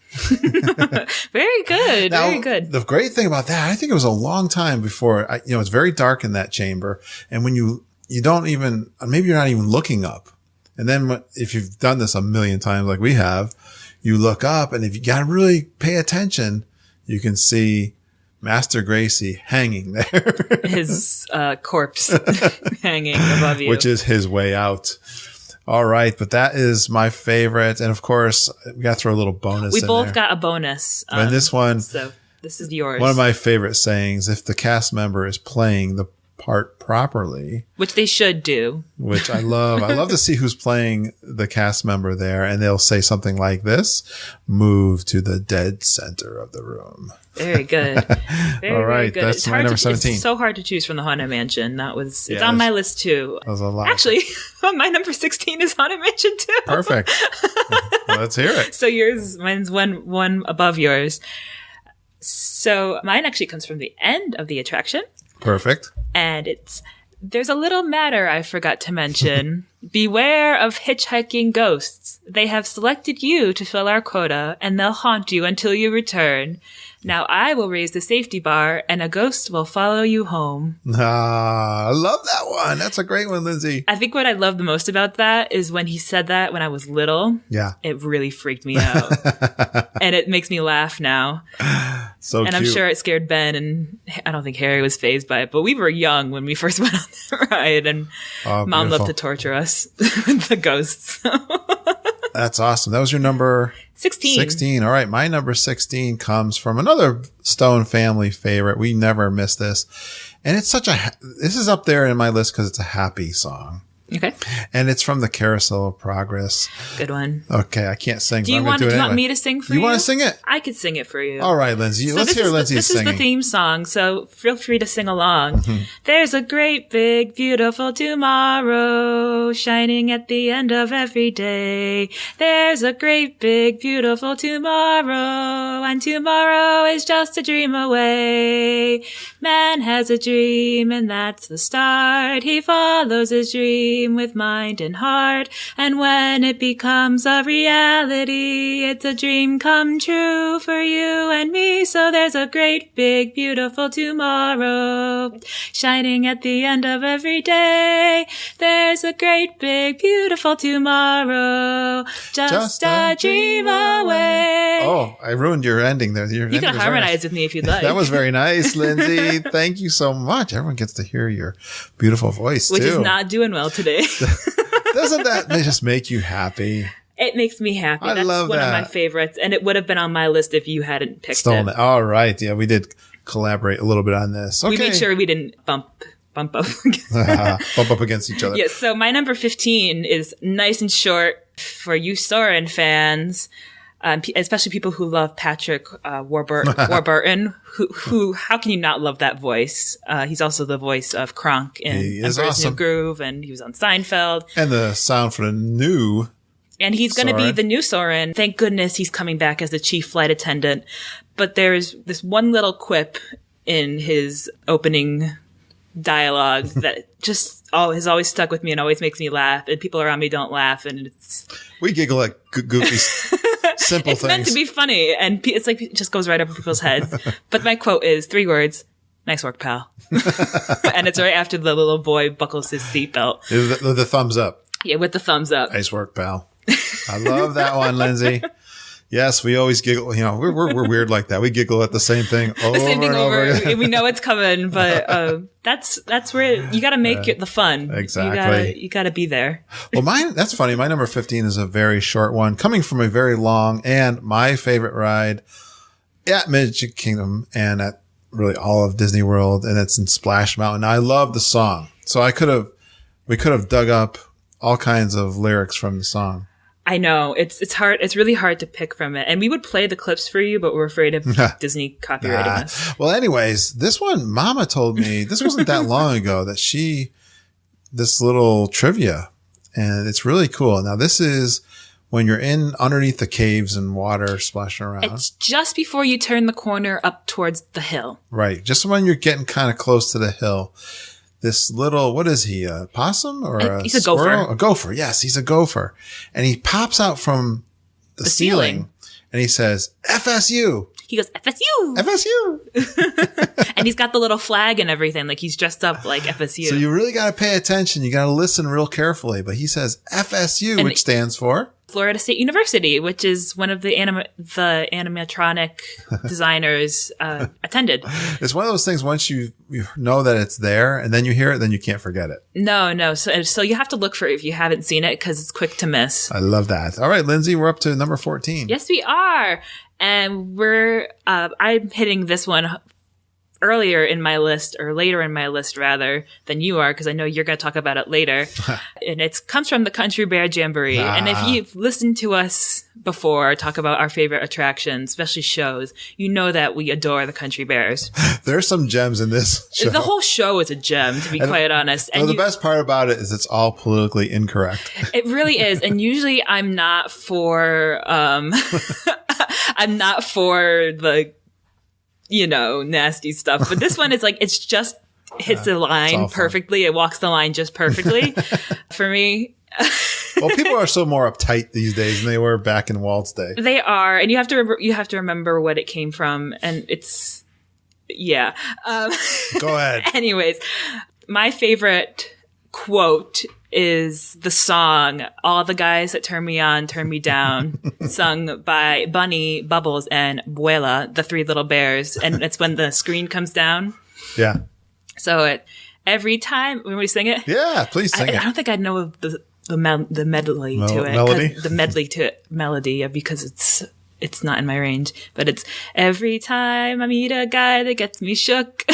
Very good. Now, very good. The great thing about that, I think it was a long time before, it's very dark in that chamber. And when you don't even, maybe you're not even looking up. And then if you've done this a million times like we have, you look up, and if you gotta really pay attention, you can see Master Gracie hanging there. His corpse hanging above you. Which is his way out. All right, but that is my favorite. And of course, we got to throw a little bonus in there. We both got a bonus. And this one, so this is yours. One of my favorite sayings, if the cast member is playing the part properly, which they should do, which I love. I love to see who's playing the cast member there, and they'll say something like this: move to the dead center of the room. Very good. All right, good. that's my number 17. It's so hard to choose from the Haunted Mansion. It's on my list too. That was a lot. Actually, my number 16 is Haunted Mansion too. Perfect. Well, let's hear it. So mine's one above yours. So mine actually comes from the end of the attraction. Perfect. And there's a little matter I forgot to mention. Beware of hitchhiking ghosts. They have selected you to fill our quota, and they'll haunt you until you return. Now I will raise the safety bar, and a ghost will follow you home. I love that one. That's a great one, Lindsay. I think what I love the most about that is when he said that when I was little. Yeah. It really freaked me out. And it makes me laugh now. So and cute. I'm sure it scared Ben, and I don't think Harry was fazed by it, but we were young when we first went on the ride, and Mom loved to torture us with the ghosts. That's awesome. That was your number 16. 16. All right. My number 16 comes from another Stone family favorite. We never miss this. And it's this is up there in my list because it's a happy song. Okay. And it's from the Carousel of Progress. Good one. Okay, I can't sing. Do you want me to sing for you? You want to sing it? I could sing it for you. All right, Lindsay. Let's hear Lindsay's singing. This is the theme song, so feel free to sing along. Mm-hmm. There's a great, big, beautiful tomorrow shining at the end of every day. There's a great, big, beautiful tomorrow, and tomorrow is just a dream away. Man has a dream, and that's the start. He follows his dream with mind and heart, and when it becomes a reality, it's a dream come true for you and me. So there's a great, big, beautiful tomorrow shining at the end of every day. There's a great, big, beautiful tomorrow, just a dream away. Oh, I ruined your ending there. You can harmonize with me if you'd like. That was very nice, Lindsay. Thank you so much. Everyone gets to hear your beautiful voice, which is not doing well today. Doesn't that just make you happy? It makes me happy. I love one of my favorites, and it would have been on my list if you hadn't picked it. All right. Yeah, we did collaborate a little bit on this. Okay. We made sure we didn't bump up. Bump up against each other. Yes, so my number 15 is nice and short for you Soren fans. Especially people who love Patrick Warburton, who how can you not love that voice? He's also the voice of Kronk in Emperor's New Groove, and he was on Seinfeld. And the sound for the new. And he's going to be the new Soren. Thank goodness he's coming back as the chief flight attendant. But there's this one little quip in his opening dialogue that just has always stuck with me and always makes me laugh. And people around me don't laugh, and we giggle at goofy. Simple it's things. Meant to be funny, and it's like it just goes right over people's heads. But my quote is 3 words: "Nice work, pal." And it's right after the little boy buckles his seatbelt. The thumbs up. Yeah, with the thumbs up. Nice work, pal. I love that one, Lindsay. Yes, we always giggle. You know, we're weird like that. We giggle at the same thing over and over again. We know it's coming, but that's where you got to make it the fun. Exactly. You got to be there. Well, that's funny. My number 15 is a very short one, coming from a very long and my favorite ride at Magic Kingdom and at really all of Disney World, and it's in Splash Mountain. Now, I love the song, so we could have dug up all kinds of lyrics from the song. I know it's hard. It's really hard to pick from it, and we would play the clips for you, but we're afraid of Disney copyrighting us. Well, anyways, this one, Mama told me this wasn't that long ago that this little trivia, and it's really cool. Now, this is when you're underneath the caves and water splashing around. It's just before you turn the corner up towards the hill. Right, just when you're getting kind of close to the hill. This little, what is he, a possum or he's a squirrel? gopher. A gopher, yes, he's a gopher. And he pops out from the ceiling and he says, FSU. He goes, FSU. FSU. And he's got the little flag and everything. Like he's dressed up like FSU. So you really got to pay attention. You got to listen real carefully. But he says FSU, which stands for? Florida State University, which is one of the animatronic designers attended. It's one of those things, once you know that it's there and then you hear it, then you can't forget it. No. So you have to look for it if you haven't seen it because it's quick to miss. I love that. All right, Lindsay, we're up to number 14. Yes, we are. And I'm hitting this one earlier in my list, or later in my list rather, than you are, because I know you're going to talk about it later. And it comes from the Country Bear Jamboree. And if you've listened to us before talk about our favorite attractions, especially shows, you know that we adore the Country Bears. There's some gems in this show. The whole show is a gem, to be quite honest. And the best part about it is it's all politically incorrect. It really is. And usually I'm not for the nasty stuff. But this one is like, it's just hits the line perfectly. It walks the line just perfectly for me. Well, people are so more uptight these days than they were back in Walt's day. They are. And you have to remember what it came from. And it's, yeah. Go ahead. Anyways, my favorite quote is the song "All the Guys That Turn Me On, Turn Me Down," sung by Bunny, Bubbles, and Buela, the 3 little bears. And it's when the screen comes down. Yeah. So every time when we sing it, yeah, please sing it. I don't think I know the medley to it. Melody? The medley to it, melody, because it's not in my range, but it's every time I meet a guy that gets me shook,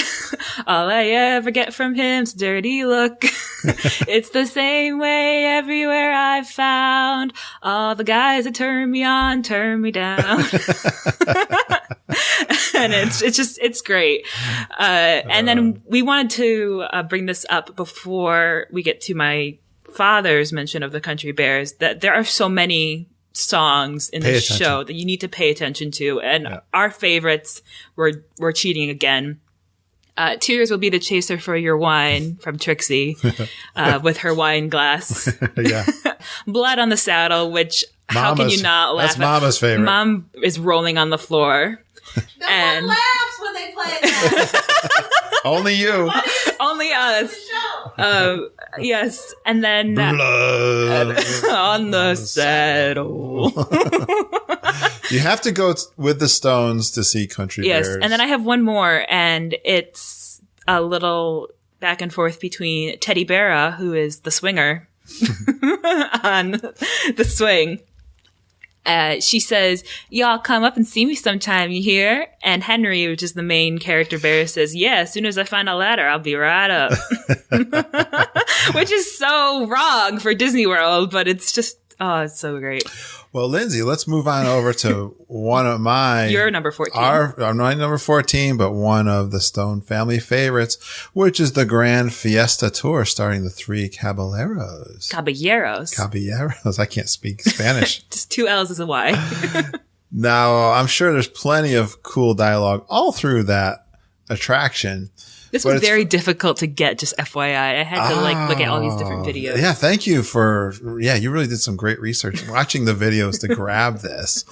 all I ever get from him's dirty look. It's the same way everywhere I've found. All the guys that turn me on, turn me down. And it's great. And then we wanted to bring this up before we get to my father's mention of the Country Bears, that there are so many songs in this show that you need to pay attention to. And our favorites, we're cheating again. Tears Will Be the Chaser for Your Wine from Trixie, with her wine glass. Blood on the Saddle, which how can you not laugh at? That's Mama's favorite. Mom is rolling on the floor. No one laughs when they play that. Only you. Only us. Yes. And then Blood on the Saddle. You have to go with the Stones to see Country Bears. Yes. And then I have one more, and it's a little back and forth between Teddy Berra, who is the swinger on the swing. She says, y'all come up and see me sometime, you hear? And Henry, which is the main character bear, says, yeah, as soon as I find a ladder, I'll be right up. Which is so wrong for Disney World, but it's just, it's so great. Well, Lindsay, let's move on over to one of my... Your number 14. I'm not number 14, but one of the Stone family favorites, which is the Grand Fiesta Tour starring the three Caballeros. Caballeros. I can't speak Spanish. Just 2 L's is a Y. Now, I'm sure there's plenty of cool dialogue all through that attraction. This was very difficult to get, just FYI. I had to look at all these different videos. Yeah, thank you you really did some great research watching the videos to grab this.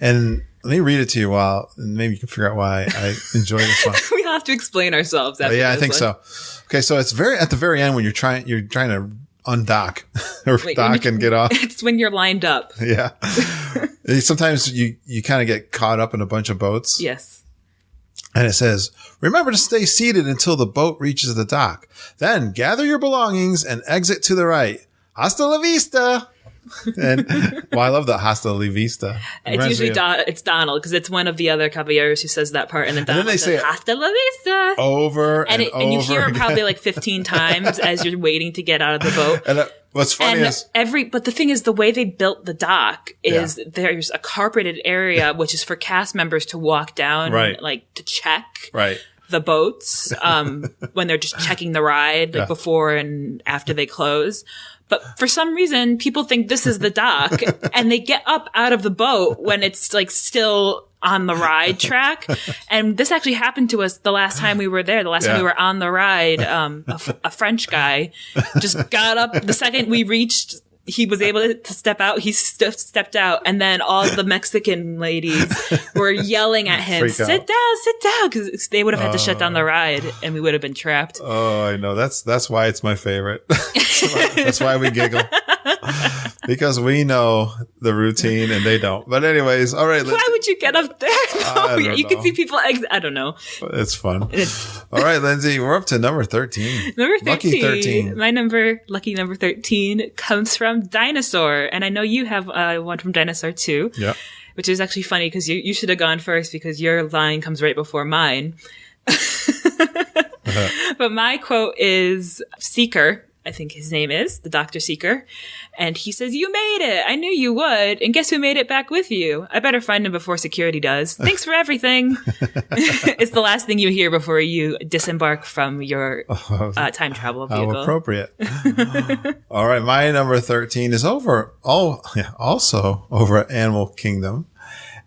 And let me read it to you and maybe you can figure out why I enjoy this one. We have to explain ourselves after I think so. Okay, so it's at the very end when you're trying to undock or dock and get off. It's when you're lined up. Yeah. Sometimes you kind of get caught up in a bunch of boats. Yes. And it says, remember to stay seated until the boat reaches the dock. Then gather your belongings and exit to the right. Hasta la vista. And I love the hasta la vista. It's usually it's Donald, because it's one of the other caballeros who says that part. And then Donald says, hasta la vista. Over and over. And you hear it probably like 15 times as you're waiting to get out of the boat. And what's funny but the thing is, the way they built the dock is there's a carpeted area, which is for cast members to walk down, like to check the boats, when they're just checking the ride, before and after they close. But for some reason, people think this is the dock, and they get up out of the boat when it's like still on the ride track. And this actually happened to us the last time we were there. The last time we were on the ride, a French guy just got up the second we reached. He was able to step out. He stepped out, and then all the Mexican ladies were yelling at him, sit down, because they would have had to shut down the ride, and we would have been trapped. Oh, I know. That's why it's my favorite. That's why we giggle. Because we know the routine and they don't. But anyways, all right. Why would you get up there? You can see people I don't know. It's fun. All right, Lindsay, we're up to number 13. Number 13. Lucky 13. My lucky number 13 comes from Dinosaur. And I know you have one from Dinosaur too. Yeah. Which is actually funny because you should have gone first because your line comes right before mine. But my quote is Seeker. I think his name is the Dr. Seeker. And he says, you made it. I knew you would. And guess who made it back with you? I better find him before security does. Thanks for everything. It's the last thing you hear before you disembark from your time travel vehicle. How appropriate. All right. My number 13 is also over at Animal Kingdom.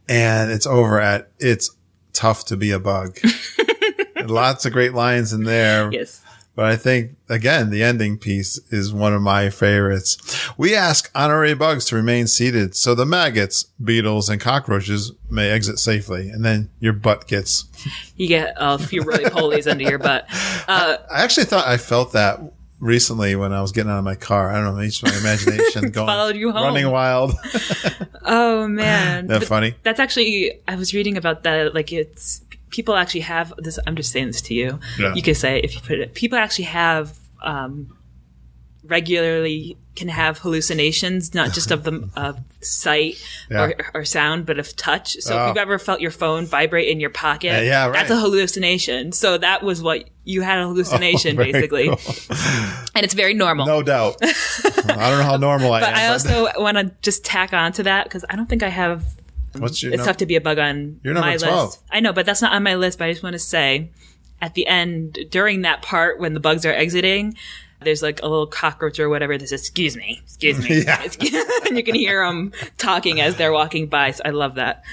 And it's over at It's Tough to Be a Bug. Lots of great lines in there. Yes. But I think, again, the ending piece is one of my favorites. We ask honorary bugs to remain seated so the maggots, beetles, and cockroaches may exit safely. And then your butt gets... You get a few roly-polies under your butt. I actually thought I felt that recently when I was getting out of my car. I don't know, maybe it's my imagination going... Followed you home. Running wild. Oh, man. Isn't that funny? That's actually... I was reading about that. Like, it's... People actually have this. I'm just saying this to you. Yeah. You can say it if you put it. People actually have regularly can have hallucinations, not just of the sight or sound, but of touch. So if you've ever felt your phone vibrate in your pocket, right. that's a hallucination. So that was what you had, a hallucination, basically. Cool. And it's very normal. No doubt. I don't know how normal I am. But I also want to just tack on to that because I don't think I have. What's your it's tough to be a bug on your my number 12. list. I know, but that's not on my list. But I just want to say at the end, during that part when the bugs are exiting, there's like a little cockroach or whatever that says, excuse me. Yeah. And you can hear them talking as they're walking by. So I love that.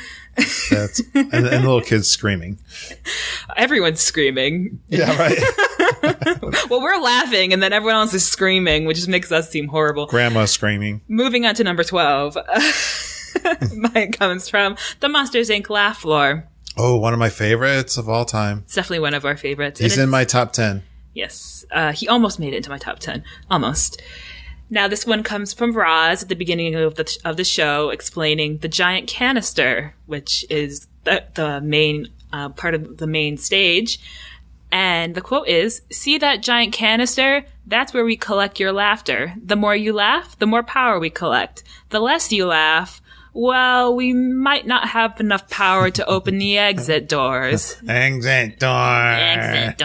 And the little kids screaming. Everyone's screaming. Yeah, right. Well, we're laughing and then everyone else is screaming, which just makes us seem horrible. Grandma's screaming. Moving on to number 12. Mine comes from the Monsters, Inc. laugh floor. Oh, one of my favorites of all time. It's definitely one of our favorites. He's in my top 10. Yes. He almost made it into my top 10. Almost. Now, this one comes from Roz at the beginning of the show explaining the giant canister, which is the main part of the main stage. And the quote is, "See that giant canister? That's where we collect your laughter. The more you laugh, the more power we collect. The less you laugh, well, we might not have enough power to open the exit doors." Exit doors.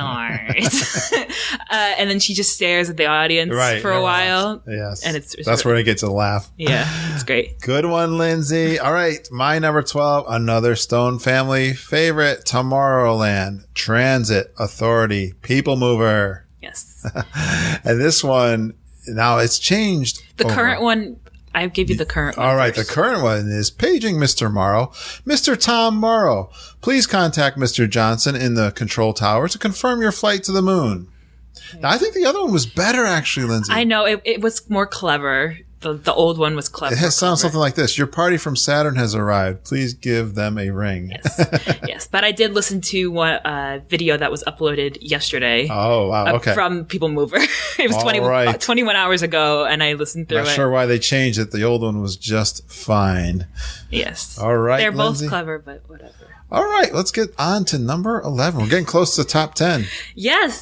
And then she just stares at the audience for a while. Yes. And it's that's where I get to laugh. Yeah, it's great. Good one, Lindsay. All right. My number 12, another Stone family favorite, Tomorrowland, Transit Authority, People Mover. Yes. And this one, now it's changed. The current one, I gave you the current one. All right. first. The current one is paging Mr. Morrow. Mr. Tom Morrow, please contact Mr. Johnson in the control tower to confirm your flight to the moon. Now, I think the other one was better, actually, Lindsay. I know. It was more clever. The old one was clever. It sounds something like this. Your party from Saturn has arrived. Please give them a ring. Yes. Yes. But I did listen to one video that was uploaded yesterday. Oh, wow. Okay. From People Mover. It was 21 hours ago, and I listened through it. Not sure why they changed it. The old one was just fine. Yes. All right, they're Lindsay. both clever, but whatever. All right, let's get on to number 11. We're getting close to the top 10. Yes.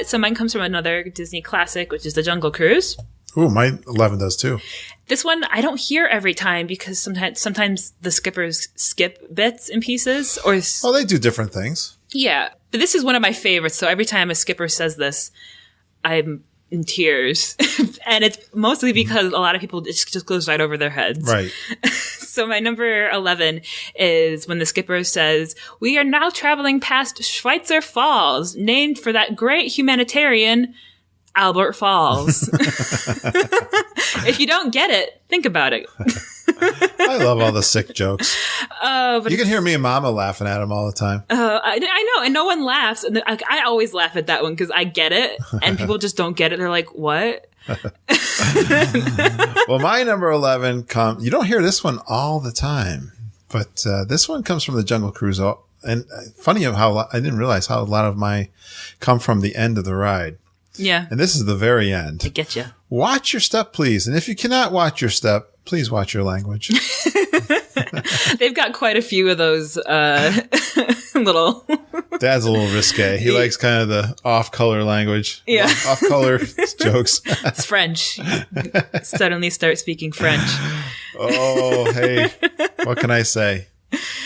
So mine comes from another Disney classic, which is The Jungle Cruise. Ooh, my 11 does too. This one I don't hear every time because sometimes the skippers skip bits and pieces. Oh, they do different things. Yeah. But this is one of my favorites. So every time a skipper says this, I'm in tears. And it's mostly because a lot of people, it just goes right over their heads. Right. So my number 11 is when the skipper says, "We are now traveling past Schweitzer Falls, named for that great humanitarian Albert Falls." If you don't get it, think about it. I love all the sick jokes. But you can hear me and Mama laughing at them all the time. I know, and no one laughs. And I always laugh at that one because I get it, and people just don't get it. They're like, "What?" Well, my number 11 you don't hear this one all the time, but this one comes from the Jungle Cruise. And funny how I didn't realize how a lot of my come from the end of the ride. Yeah. And this is the very end. I get you. Watch your step, please. And if you cannot watch your step, please watch your language. They've got quite a few of those little... Dad's a little risque. He likes kind of the off-color language. Yeah. Off-color jokes. It's French. Suddenly start speaking French. Oh, hey. What can I say?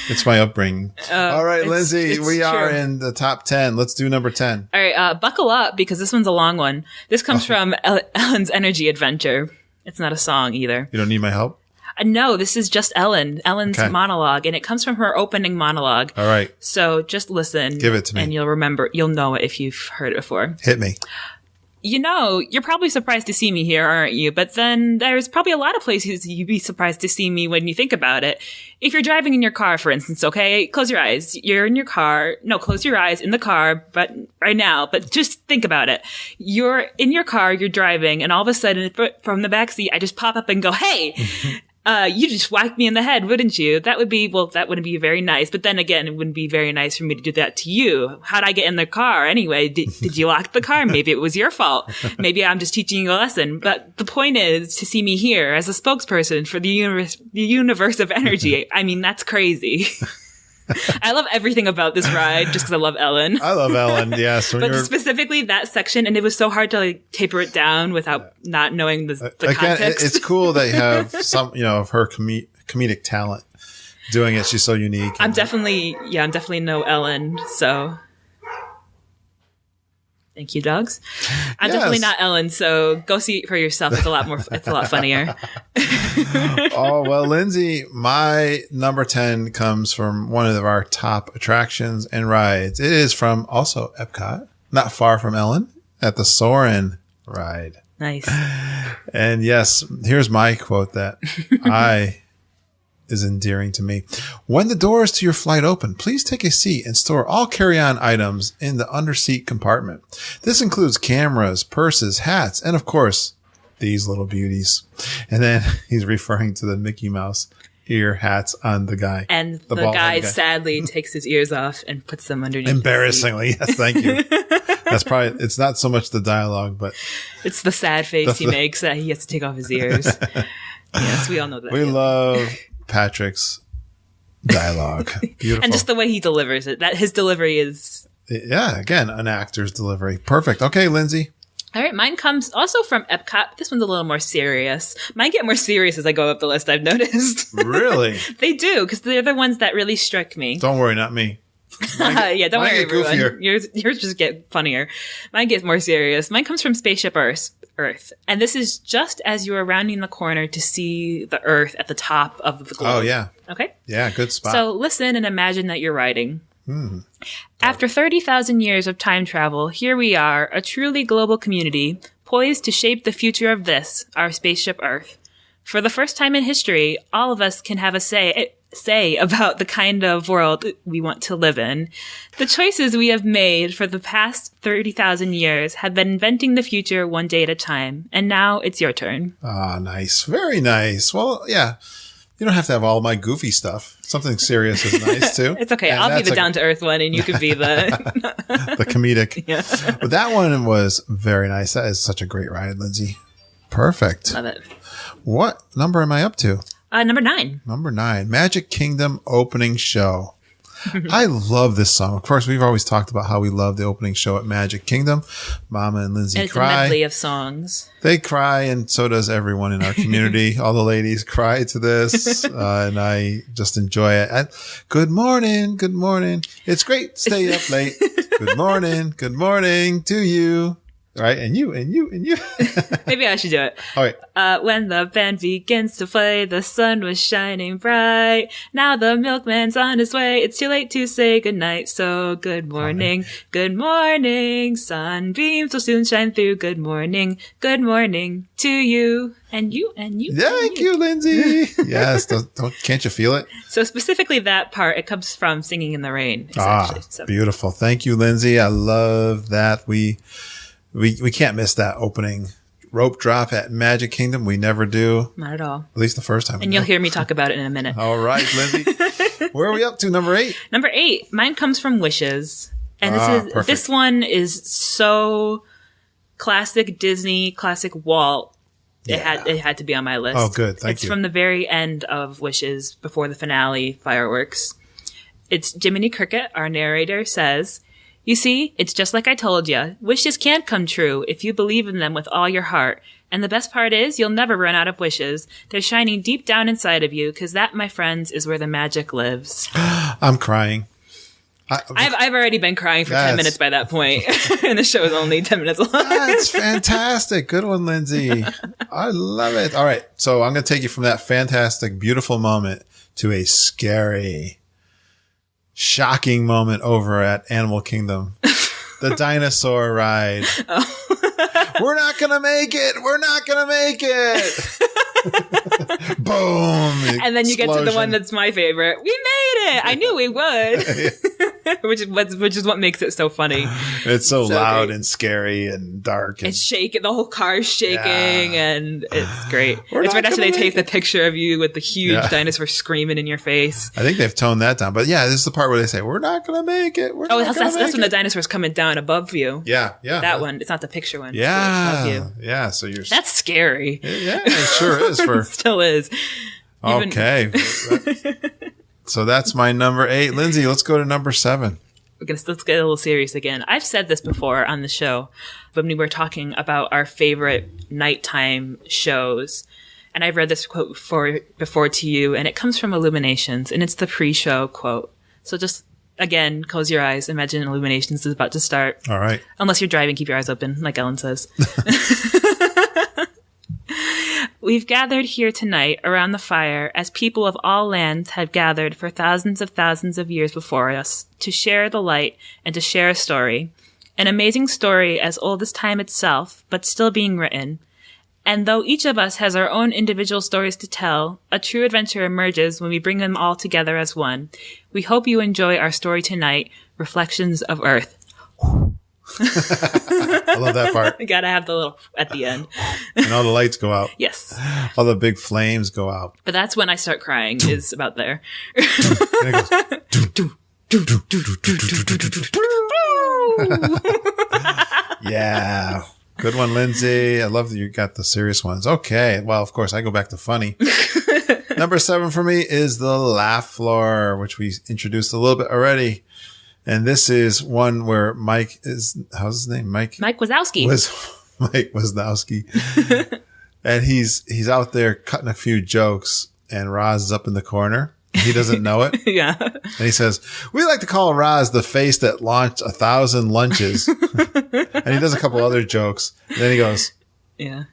It's my upbringing. All right, Lindsay, we are in the top 10. Let's do number 10. All right, buckle up because this one's a long one. This comes from Ellen's Energy Adventure. It's not a song either. You don't need my help? No, this is just Ellen's monologue, and it comes from her opening monologue. All right. So just listen. Give it to me. And you'll know it if you've heard it before. Hit me. You know, you're probably surprised to see me here, aren't you? But then there's probably a lot of places you'd be surprised to see me when you think about it. If you're driving in your car, for instance, okay, close your eyes. You're in your car. No, close your eyes in the car, but right now. But just think about it. You're in your car, you're driving, and all of a sudden from the back seat, I just pop up and go, "Hey, you just whacked me in the head, wouldn't you?" That wouldn't be very nice. But then again, it wouldn't be very nice for me to do that to you. How'd I get in the car anyway? Did you lock the car? Maybe it was your fault. Maybe I'm just teaching you a lesson. But the point is to see me here as a spokesperson for the universe of energy. I mean, that's crazy. I love everything about this ride just because I love Ellen. I love Ellen, yes. But specifically that section, and it was so hard to like taper it down without not knowing the context. It's cool they have some, of her comedic talent doing it. She's so unique. I'm definitely no Ellen, so thank you, dogs. I'm definitely not Ellen, so go see it for yourself. It's a lot funnier. Oh, well, Lindsay, my number 10 comes from one of our top attractions and rides. It is from also Epcot, not far from Ellen, at the Soarin' ride. Nice. And yes, here's my quote that is endearing to me. When the doors to your flight open, please take a seat and store all carry-on items in the underseat compartment. This includes cameras, purses, hats, and of course, these little beauties. And then he's referring to the Mickey Mouse ear hats on the guy. And the guy sadly takes his ears off and puts them underneath. Embarrassingly. Yes, thank you. That's probably, it's not so much the dialogue, but it's the sad face he makes that he has to take off his ears. Yes, we all know that. We love Patrick's dialogue. Beautiful. And just the way he delivers it. That his delivery is... Yeah, again, an actor's delivery. Perfect. Okay, Lindsay. All right, mine comes also from Epcot. This one's a little more serious. Mine get more serious as I go up the list, I've noticed. Really? They do, because they're the ones that really strike me. Don't worry, not me. Yeah, don't worry, everyone. Goofier. Yours just get funnier. Mine gets more serious. Mine comes from Spaceship Earth. And this is just as you are rounding the corner to see the Earth at the top of the globe. Oh, yeah. Okay? Yeah, good spot. So listen and imagine that you're riding. After 30,000 years of time travel, here we are, a truly global community, poised to shape the future of this, our spaceship Earth. For the first time in history, all of us can have a say about the kind of world we want to live in. The choices we have made for the past 30,000 years have been inventing the future one day at a time, and now it's your turn. Ah, nice. Very nice. Well, yeah. You don't have to have all my goofy stuff. Something serious is nice, too. It's okay. And I'll be the down-to-earth one, and you could be the... the comedic. Yeah. But that one was very nice. That is such a great ride, Lindsay. Perfect. Love it. What number am I up to? Number 9. Number 9. Magic Kingdom opening show. I love this song. Of course, we've always talked about how we love the opening show at Magic Kingdom. Mama and Lindsay and it's cry. A medley of songs. They cry, and so does everyone in our community. All the ladies cry to this, and I just enjoy it. Good morning, good morning. It's great to stay up late. Good morning to you. Right? And you. Maybe I should do it. All right. When the band begins to play, the sun was shining bright. Now the milkman's on his way. It's too late to say goodnight. So good morning. Sunbeams will soon shine through. Good morning to you. And you. Thank you, Lindsay. Yes. Can't you feel it? So specifically that part, it comes from Singing in the Rain. Beautiful. Thank you, Lindsay. I love that. We can't miss that opening rope drop at Magic Kingdom. We never do. Not at all. At least the first time. And you'll hear me talk about it in a minute. All right, Lindsay. Where are we up to? Number 8? Number 8. Mine comes from Wishes. And this one is so classic Disney, classic Walt. Yeah. It had to be on my list. Oh, good. Thank you. It's from the very end of Wishes, before the finale fireworks. It's Jiminy Cricket, our narrator, says... You see, it's just like I told you. Wishes can't come true if you believe in them with all your heart. And the best part is, you'll never run out of wishes. They're shining deep down inside of you, because that, my friends, is where the magic lives. I'm crying. I've already been crying for 10 minutes by that point, and the show is only 10 minutes long. That's fantastic. Good one, Lindsay. I love it. All right, so I'm going to take you from that fantastic, beautiful moment to a scary... shocking moment over at Animal Kingdom. The dinosaur ride. Oh. We're not going to make it. Boom. And then you get to the one that's my favorite. We made it. I knew we would. which is what makes it so funny. It's so loud great. And scary and dark. And it's shaking. The whole car's shaking, and it's great. It's right after they take the picture of you with the huge dinosaur screaming in your face. I think they've toned that down. But yeah, this is the part where they say, we're not going to make it. That's when the dinosaur's coming down above you. Yeah. That one. It's not the picture one. Yeah. Above you. Yeah. So you're... That's scary. Yeah, it sure is. It still is. Okay. So that's my number 8. Lindsay, let's go to number 7. Let's get a little serious again. I've said this before on the show when we were talking about our favorite nighttime shows. And I've read this quote before to you, and it comes from Illuminations, and it's the pre-show quote. So just, again, close your eyes. Imagine Illuminations is about to start. All right. Unless you're driving, keep your eyes open, like Ellen says. We've gathered here tonight around the fire as people of all lands have gathered for thousands of years before us to share the light and to share a story. An amazing story as old as time itself, but still being written. And though each of us has our own individual stories to tell, a true adventure emerges when we bring them all together as one. We hope you enjoy our story tonight, Reflections of Earth. I love that part. You gotta have the little at the end. And all the lights go out. Yes. All the big flames go out. But that's when I start crying, is about there. And it goes, yeah. Good one, Lindsay. I love that you got the serious ones. Okay. Well, of course, I go back to funny. Number 7 for me is the laugh floor, which we introduced a little bit already. And this is one where Mike is, how's his name? Mike Wazowski. Mike Wazowski. And he's out there cutting a few jokes, and Roz is up in the corner. He doesn't know it. Yeah. And he says, we like to call Roz the face that launched 1,000 lunches. And he does a couple other jokes. And then he goes, yeah.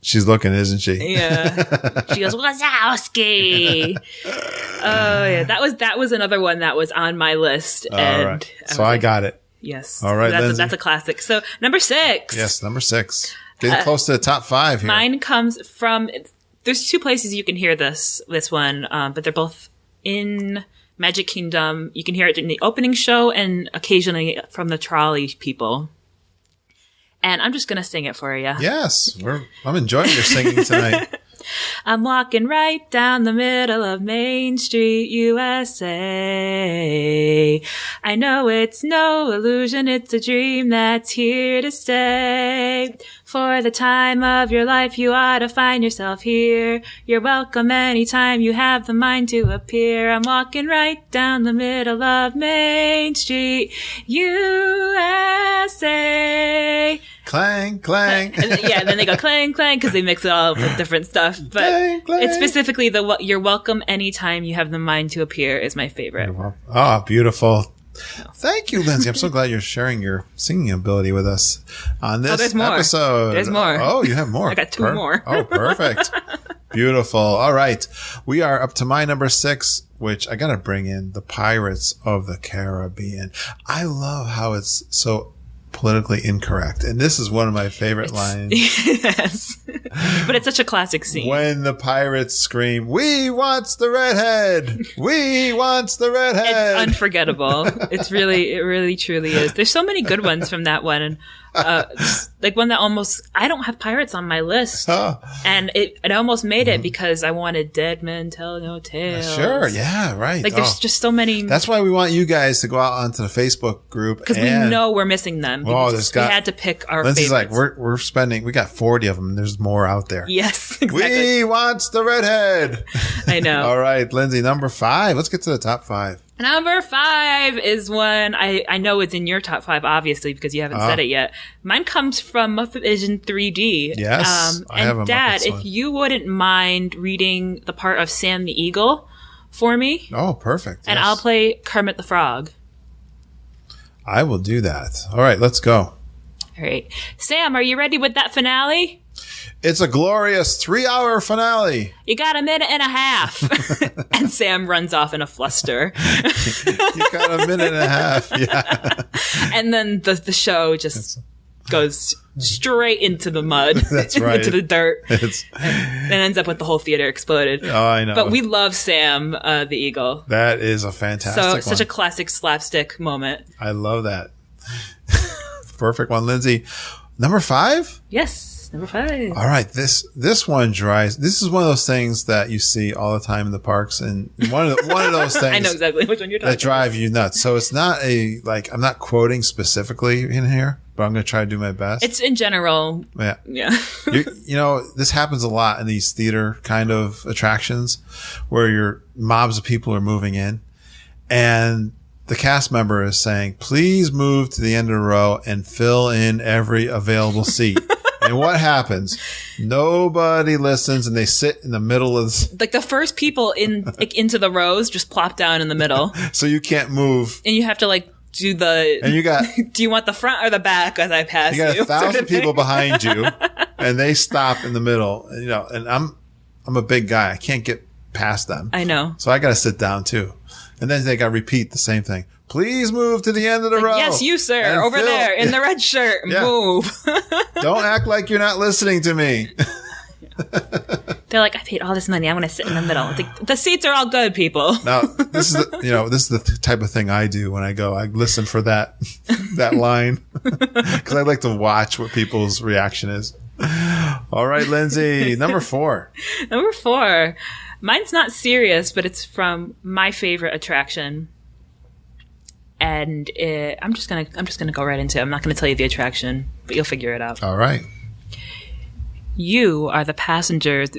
She's looking, isn't she? Yeah. She goes, Wazowski. Oh, yeah. That was another one that was on my list. All and right. So I got it. Yes. All right, That's a classic. So number 6. Yes, number 6. Getting close to the top 5 here. Mine comes from, there's 2 places you can hear this one, but they're both in Magic Kingdom. You can hear it in the opening show and occasionally from the trolley people. And I'm just going to sing it for you. Yes. I'm enjoying your singing tonight. I'm walking right down the middle of Main Street, USA. I know it's no illusion, it's a dream that's here to stay. For the time of your life, you ought to find yourself here. You're welcome anytime you have the mind to appear. I'm walking right down the middle of Main Street, USA. Clang, clang. And then they go clang, clang, because they mix it all up with different stuff. But Clang, clang. it's specifically you're welcome anytime you have the mind to appear is my favorite. Oh, beautiful. Thank you, Lindsay. I'm so glad you're sharing your singing ability with us on this there's more. episode. There's more. Oh, you have more. I got 2 more. Oh, perfect. Beautiful. All right. We are up to my number 6, which I got to bring in the Pirates of the Caribbean. I love how it's so politically incorrect. And this is one of my favorite lines. Yes. But it's such a classic scene. When the pirates scream, "We wants the redhead! We wants the redhead!" It's unforgettable. It really truly is. There's so many good ones from that one. And like one that almost, I don't have pirates on my list. And it almost made it because I wanted Dead Men Tell No Tales. Sure, yeah, right. Like there's just so many. That's why we want you guys to go out onto the Facebook group. Because we know we're missing them. We had to pick our Lindsay's favorites. like, we got 40 of them. And there's more out there. Yes, exactly. We wants the redhead. I know. All right, Lindsay, number 5. Let's get to the top 5. Number 5 is one I know it's in your top 5, obviously, because you haven't said it yet. Mine comes from Muppet Vision 3D. Yes, I have a Dad, Muppets one. if you wouldn't mind reading the part of Sam the Eagle for me. Oh, perfect. And yes. I'll play Kermit the Frog. I will do that. All right, let's go. All right. Sam, are you ready with that finale? It's a glorious 3-hour finale. You got a minute and a half. And Sam runs off in a fluster. You got a minute and a half. Yeah. And then the show just goes straight into the mud. That's right. Into the dirt. And ends up with the whole theater exploded. Oh, I know. But we love Sam the Eagle. That is a fantastic one. Such a classic slapstick moment. I love that. Perfect one, Lindsay. Number 5? Yes. Number 5. All right, this one drives. This is one of those things that you see all the time in the parks, and one of those things I know exactly which one you're talking that drive you nuts. So it's not I'm not quoting specifically in here, but but I'm going to try to do my best. It's in general. Yeah. Yeah. You know, this happens a lot in these theater kind of attractions where your mobs of people are moving in and the cast member is saying, please move to the end of the row and fill in every available seat. And what happens? Nobody listens and they sit in the middle of Like the first people into the rows just plop down in the middle. So you can't move. And you have to like do the, and you got, do you want the front or the back as I pass you? You got 1,000 people behind you and they stop in the middle, you know, and I'm a big guy. I can't get past them. I know. So I got to sit down too. And then they got to repeat the same thing. Please move to the end of the row. Yes, you, sir, over there in the red shirt. Yeah. Move. Don't act like you're not listening to me. They're like, I paid all this money. I want to sit in the middle. It's like, the seats are all good, people. Now, this is the type of thing I do when I go. I listen for that line because I like to watch what people's reaction is. All right, Lindsay, number 4. Number 4. Mine's not serious, but it's from my favorite attraction. And I'm just gonna go right into it. I'm not gonna tell you the attraction, but you'll figure it out. All right. You are the passengers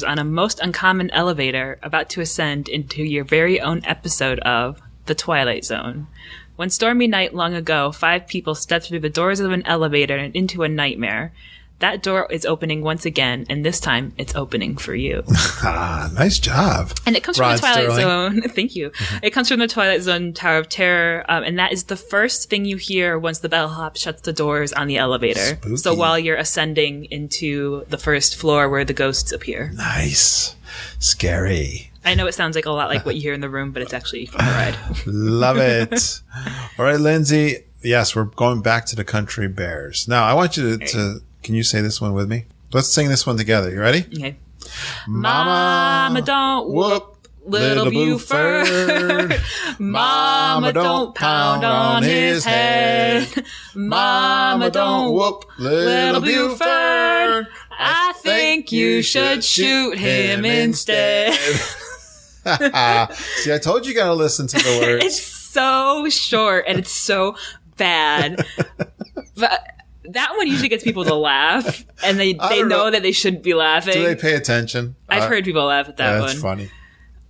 on a most uncommon elevator about to ascend into your very own episode of The Twilight Zone. One stormy night long ago, 5 people stepped through the doors of an elevator and into a nightmare. That door is opening once again, and this time it's opening for you. Nice job. And it comes from the Twilight Zone. Thank you. It comes from the Twilight Zone Tower of Terror, and that is the first thing you hear once the bellhop shuts the doors on the elevator. Spooky. So while you're ascending into the first floor where the ghosts appear. Nice. Scary. I know it sounds like a lot like what you hear in the room, but it's actually from the ride. Love it. All right, Lindsay. Yes, we're going back to the Country Bears. Now, I want you to can you say this one with me? Let's sing this one together. You ready? Okay. Mama, don't whoop little Buford. Mama, don't pound on his head. Mama, don't whoop little Buford. I think you should shoot him instead. See, I told you got to listen to the words. It's so short and it's so bad. But that one usually gets people to laugh, and they know that they shouldn't be laughing. Do they pay attention? I've heard people laugh at that one. That's funny.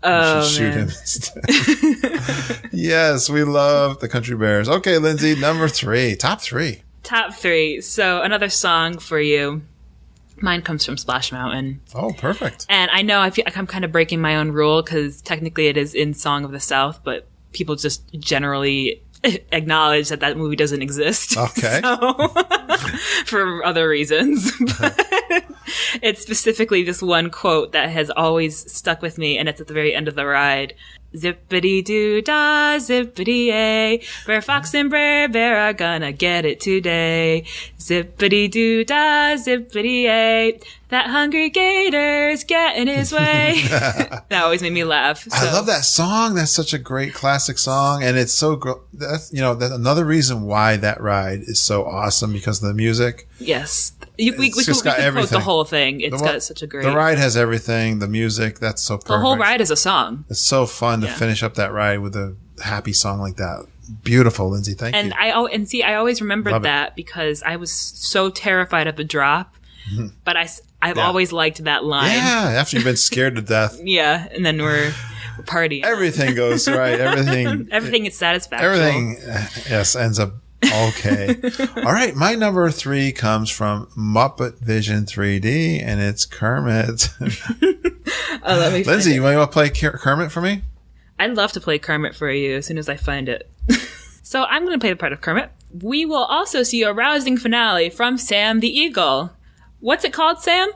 Oh, you should shoot him instead. Yes, we love the Country Bears. Okay, Lindsay, number 3. Top 3. Top 3. So another song for you. Mine comes from Splash Mountain. Oh, perfect. And I know I feel like I'm kind of breaking my own rule because technically it is in Song of the South, but people just generally acknowledge that movie doesn't exist. Okay. So, for other reasons. But it's specifically this one quote that has always stuck with me, and it's at the very end of the ride. Zippity-doo-dah, zippity-ay, Brer Fox and Brer Bear are gonna get it today. Zippity-doo-dah, zippity-ay, that hungry gator's getting his way. That always made me laugh. So. I love that song. That's such a great classic song, and it's so that's that's another reason why that ride is so awesome because of the music. Yes. We could quote the whole thing. It's got such a great... The ride has everything. The music, that's so perfect. The whole ride is a song. It's so fun to finish up that ride with a happy song like that. Beautiful, Lindsay. Thank you. I always remembered that because I was so terrified of the drop, but I've always liked that line. Yeah, after you've been scared to death. Yeah, and then we're partying. Everything goes right. Everything is satisfactory. Everything, yes, ends up okay. All right. My number 3 comes from Muppet Vision 3D, and it's Kermit. Lindsay, you want to play Kermit for me? I'd love to play Kermit for you as soon as I find it. So I'm going to play the part of Kermit. We will also see a rousing finale from Sam the Eagle. What's it called, Sam?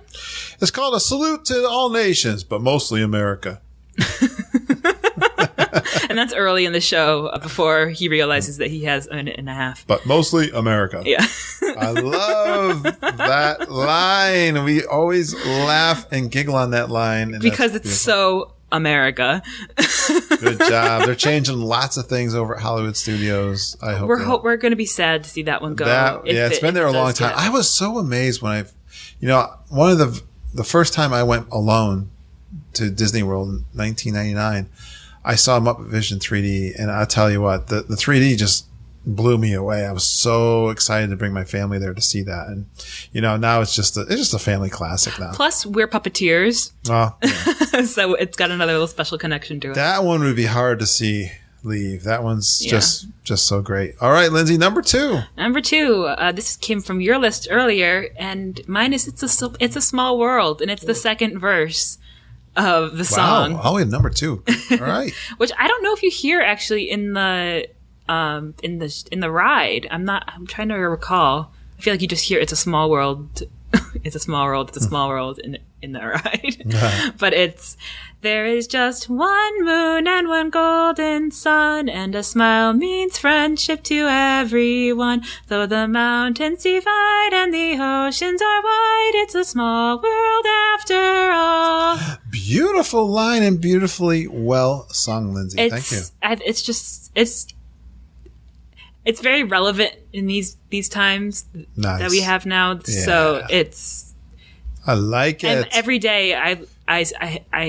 It's called A Salute to All Nations, but mostly America. And that's early in the show before he realizes that he has a minute and a half. But mostly America. Yeah. I love that line. We always laugh and giggle on that line. Because it's so America. Good job. They're changing lots of things over at Hollywood Studios. I hope we're going to be sad to see that one go. It's been there a long time. I was so amazed when one of the first time I went alone to Disney World in 1999, I saw Muppet Vision 3D, and I'll tell you what, the 3D just blew me away. I was so excited to bring my family there to see that. And, now it's just a family classic now. Plus, we're puppeteers. Oh, yeah. So it's got another little special connection to it. That one would be hard to see leave. That one's just so great. All right, Lindsay, number 2. Number 2. This came from your list earlier, and mine is It's a Small World, and it's the second verse of the song. Wow. Oh, number 2. All right. Which I don't know if you hear actually in the ride. I'm trying to recall. I feel like you just hear It's a Small World. It's a small world. It's a small world in the ride. But there is just one moon and one golden sun, and a smile means friendship to everyone. Though the mountains divide and the oceans are wide, it's a small world after all. Beautiful line and beautifully well sung, Lindsay. Thank you. It's very relevant in these times that we have now. Yeah. So I like it. And every day I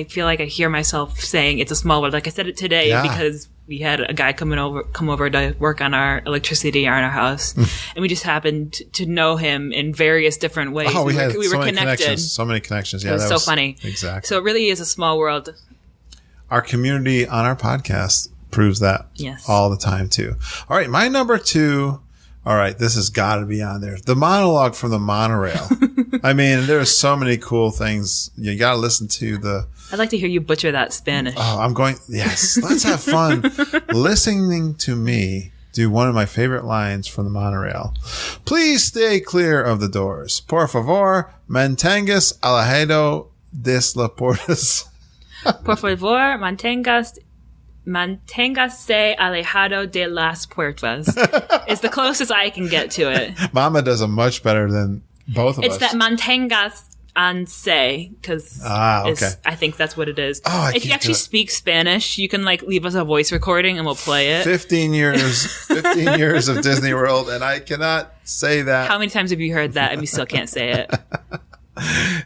feel like I hear myself saying it's a small world. Like I said it today because we had a guy come over to work on our electricity in our house, and we just happened to know him in various different ways. Oh, we were connected. So many connections. Yeah, it was so funny. Exactly. So it really is a small world. Our community on our podcast proves that all the time too. All right, my number 2. All right, this has got to be on there. The monologue from the monorail. I mean, there's so many cool things. You got to listen to I'd like to hear you butcher that Spanish. Oh, yes. Let's have fun listening to me do one of my favorite lines from the monorail. Please stay clear of the doors. Por favor, mantengas alejado de las puertas. Por favor, manténgase alejado de las puertas. It's the closest I can get to it. Mama does a much better than both of us. It's that manténgase, because I think that's what it is. Oh, if you actually speak Spanish, you can leave us a voice recording and we'll play it. 15 years of Disney World, and I cannot say that. How many times have you heard that and you still can't say it?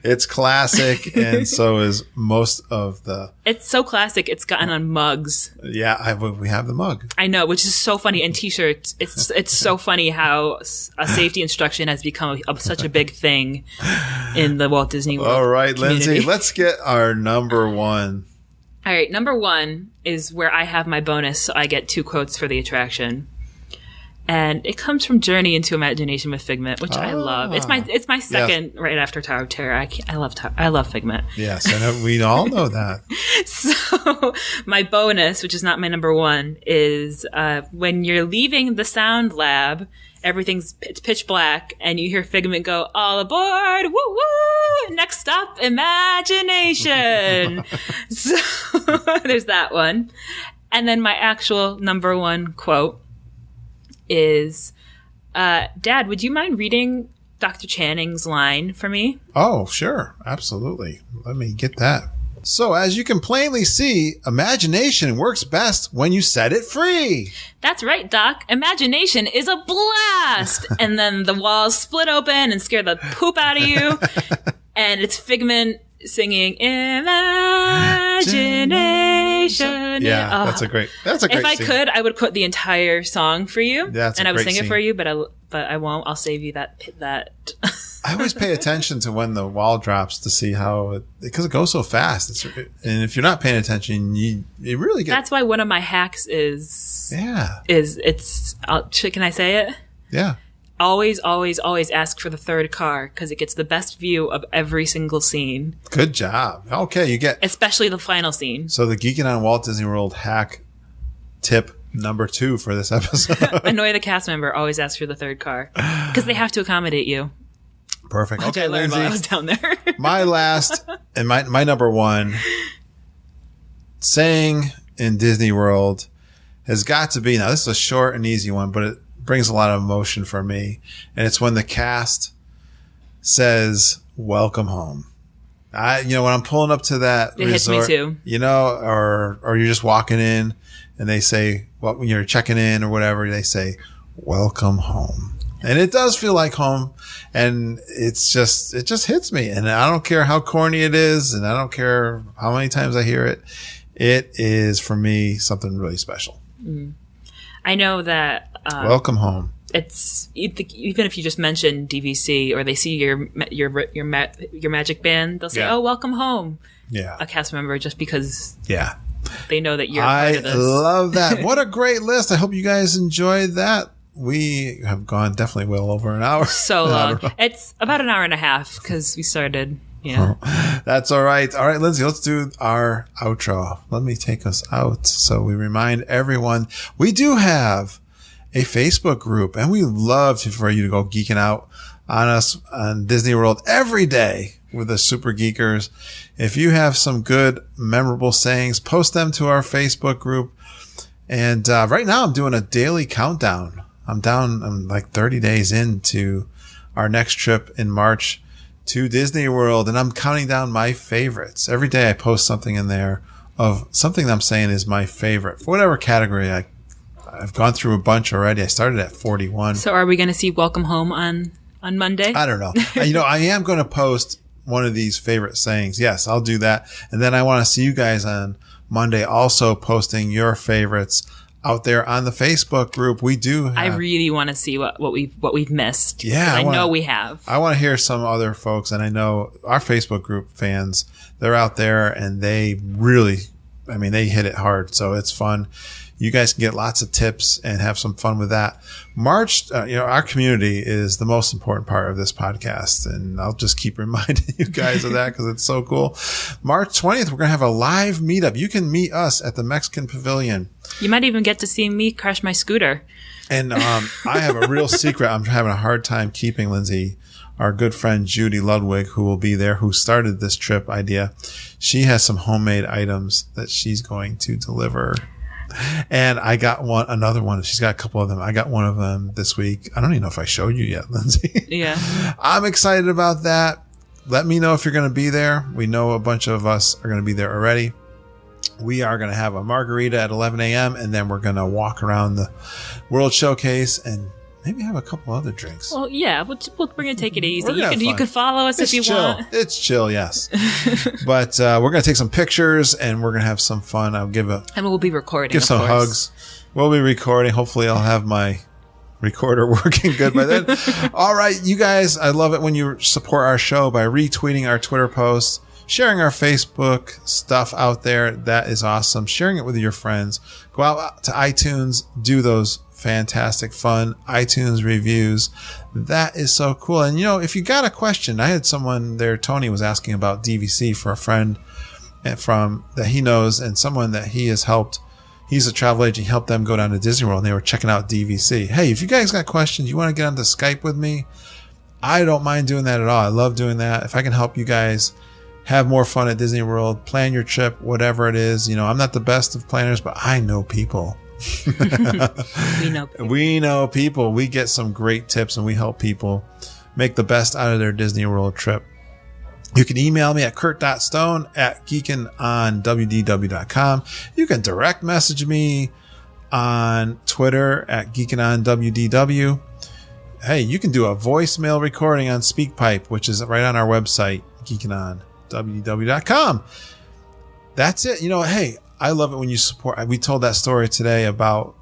It's classic, and so is most of the... It's so classic, it's gotten on mugs. Yeah, we have the mug. I know, which is so funny. And T-shirts, it's so funny how a safety instruction has become such a big thing in the Walt Disney World All right, community. Lindsay, let's get our number 1. All right, number 1 is where I have my bonus, so I get 2 quotes for the attraction. And it comes from Journey into Imagination with Figment, which I love. It's my second right after Tower of Terror. I love Figment. Yes, and we all know that. So my bonus, which is not my number 1, is when you're leaving the sound lab, it's pitch black, and you hear Figment go, "All aboard! Woo woo! Next stop, imagination." So there's that one, and then my actual number 1 quote is, Dad, would you mind reading Dr. Channing's line for me? Oh, sure. Absolutely. Let me get that. So, as you can plainly see, imagination works best when you set it free. That's right, Doc. Imagination is a blast. And then the walls split open and scare the poop out of you. And it's Figment singing Imagination. Yeah, that's a great If I scene. could, I would quote the entire song for you. That's and a I would great sing scene. it for you, but I won't. I'll save you that. I always pay attention to when the wall drops to see because it goes so fast. And if you're not paying attention, you really get. That's why one of my hacks is. Yeah. Can I say it? Yeah. Always, always, always ask for the third car because it gets the best view of every single scene. Good job. Okay, you get. Especially the final scene. So the Geekin on Walt Disney World hack tip number 2 for this episode. Annoy the cast member. Always ask for the third car because they have to accommodate you. Perfect. Which I learned while I was down there. My last and my number 1 saying in Disney World has got to be, now this is a short and easy one, but it brings a lot of emotion for me. And it's when the cast says, "Welcome home." When I'm pulling up to that it resort, hits me too. Or you're just walking in and they say, well, when you're checking in or whatever, they say, "Welcome home." And it does feel like home. And it just hits me. And I don't care how corny it is. And I don't care how many times I hear it. It is, for me, something really special. I know that Welcome home. It's even if you just mention DVC or they see your magic band, they'll say, "Oh, welcome home." Yeah, a cast member, just because. Yeah, they know that you're a part of this. I love that. What a great list! I hope you guys enjoyed that. We have gone definitely well over an hour. So long. It's about an hour and a half because we started. Yeah, that's all right. All right, Lindsay, let's do our outro. Let me take us out. So we remind everyone we do have a Facebook group, and we love for you to go geeking out on us on Disney World every day with the Super Geekers. If you have some good, memorable sayings, post them to our Facebook group. And right now I'm doing a daily countdown. I'm like 30 days into our next trip in March to Disney World, and I'm counting down my favorites. Every day I post something in there of something that I'm saying is my favorite for whatever category. I've gone through a bunch already. I started at 41. So are we going to see Welcome Home on Monday? I don't know. I am going to post one of these favorite sayings. Yes, I'll do that. And then I want to see you guys on Monday also posting your favorites out there on the Facebook group. We do have, I really want to see what we've missed. Yeah. I know we have. I want to hear some other folks, and I know our Facebook group fans, they're out there and they really, they hit it hard. So it's fun. You guys can get lots of tips and have some fun with that. March, our community is the most important part of this podcast. And I'll just keep reminding you guys of that because it's so cool. March 20th, we're going to have a live meetup. You can meet us at the Mexican Pavilion. You might even get to see me crash my scooter. And I have a real secret I'm having a hard time keeping, Lindsay. Our good friend Judy Ludwig, who will be there, who started this trip idea. She has some homemade items that she's going to deliver. And I got another one. She's got a couple of them. I got one of them this week. I don't even know if I showed you yet, Lindsay. Yeah. I'm excited about that. Let me know if you're going to be there. We know a bunch of us are going to be there already. We are going to have a margarita at 11 a.m. and then we're going to walk around the World Showcase and maybe have a couple other drinks. Well, yeah, we'll bring it, take it easy. You can follow us if you want. It's chill, yes. But we're going to take some pictures and we're going to have some fun. And we'll be recording. Give some hugs. We'll be recording. Hopefully, I'll have my recorder working good by then. All right, you guys, I love it when you support our show by retweeting our Twitter posts, sharing our Facebook stuff out there. That is awesome. Sharing it with your friends. Go out to iTunes, do those fantastic fun iTunes reviews. That is so cool. And if you got a question, I had someone there, Tony was asking about DVC for a friend from that he knows and someone that he has helped. He's a travel agent. He helped them go down to Disney World and they were checking out DVC. Hey, if you guys got questions, you want to get onto Skype with me, I don't mind doing that at all. I love doing that. If I can help you guys have more fun at Disney World, plan your trip, whatever it is. I'm not the best of planners, but I know people. We know people. We get some great tips and we help people make the best out of their Disney World trip. You can email me at kurt.stone@geekinonwdw.com. You can direct message me on Twitter at geekinonwdw. Hey, you can do a voicemail recording on SpeakPipe, which is right on our website, geekinonwdw.com. That's it. Hey, I love it when you support. We told that story today about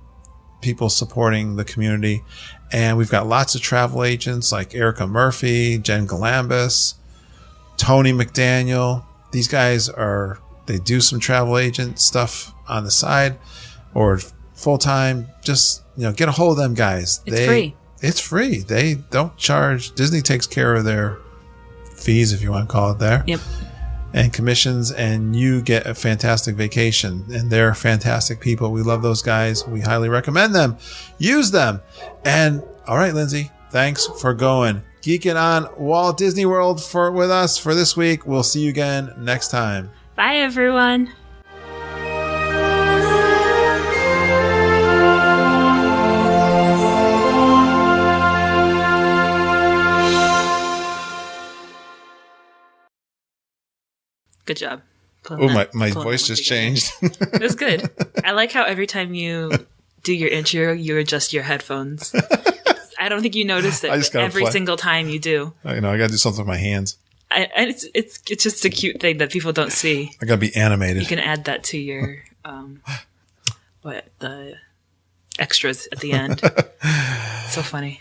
people supporting the community. And we've got lots of travel agents like Erica Murphy, Jen Galambus, Tony McDaniel. These guys they do some travel agent stuff on the side or full time. Just, get a hold of them guys. It's free. It's free. They don't charge. Disney takes care of their fees, if you want to call it there. Yep. And commissions, and you get a fantastic vacation. And they're fantastic people. We love those guys. We highly recommend them. Use them. And all right, Lindsay, thanks for going geeking on Walt Disney World with us for this week. We'll see you again next time. Bye, everyone. Good job. Oh, my voice just changed. It was good. I like how every time you do your intro, you adjust your headphones. I don't think you notice it every single time you do. I got to do something with my hands. And it's just a cute thing that people don't see. I got to be animated. You can add that to your extras at the end. So funny.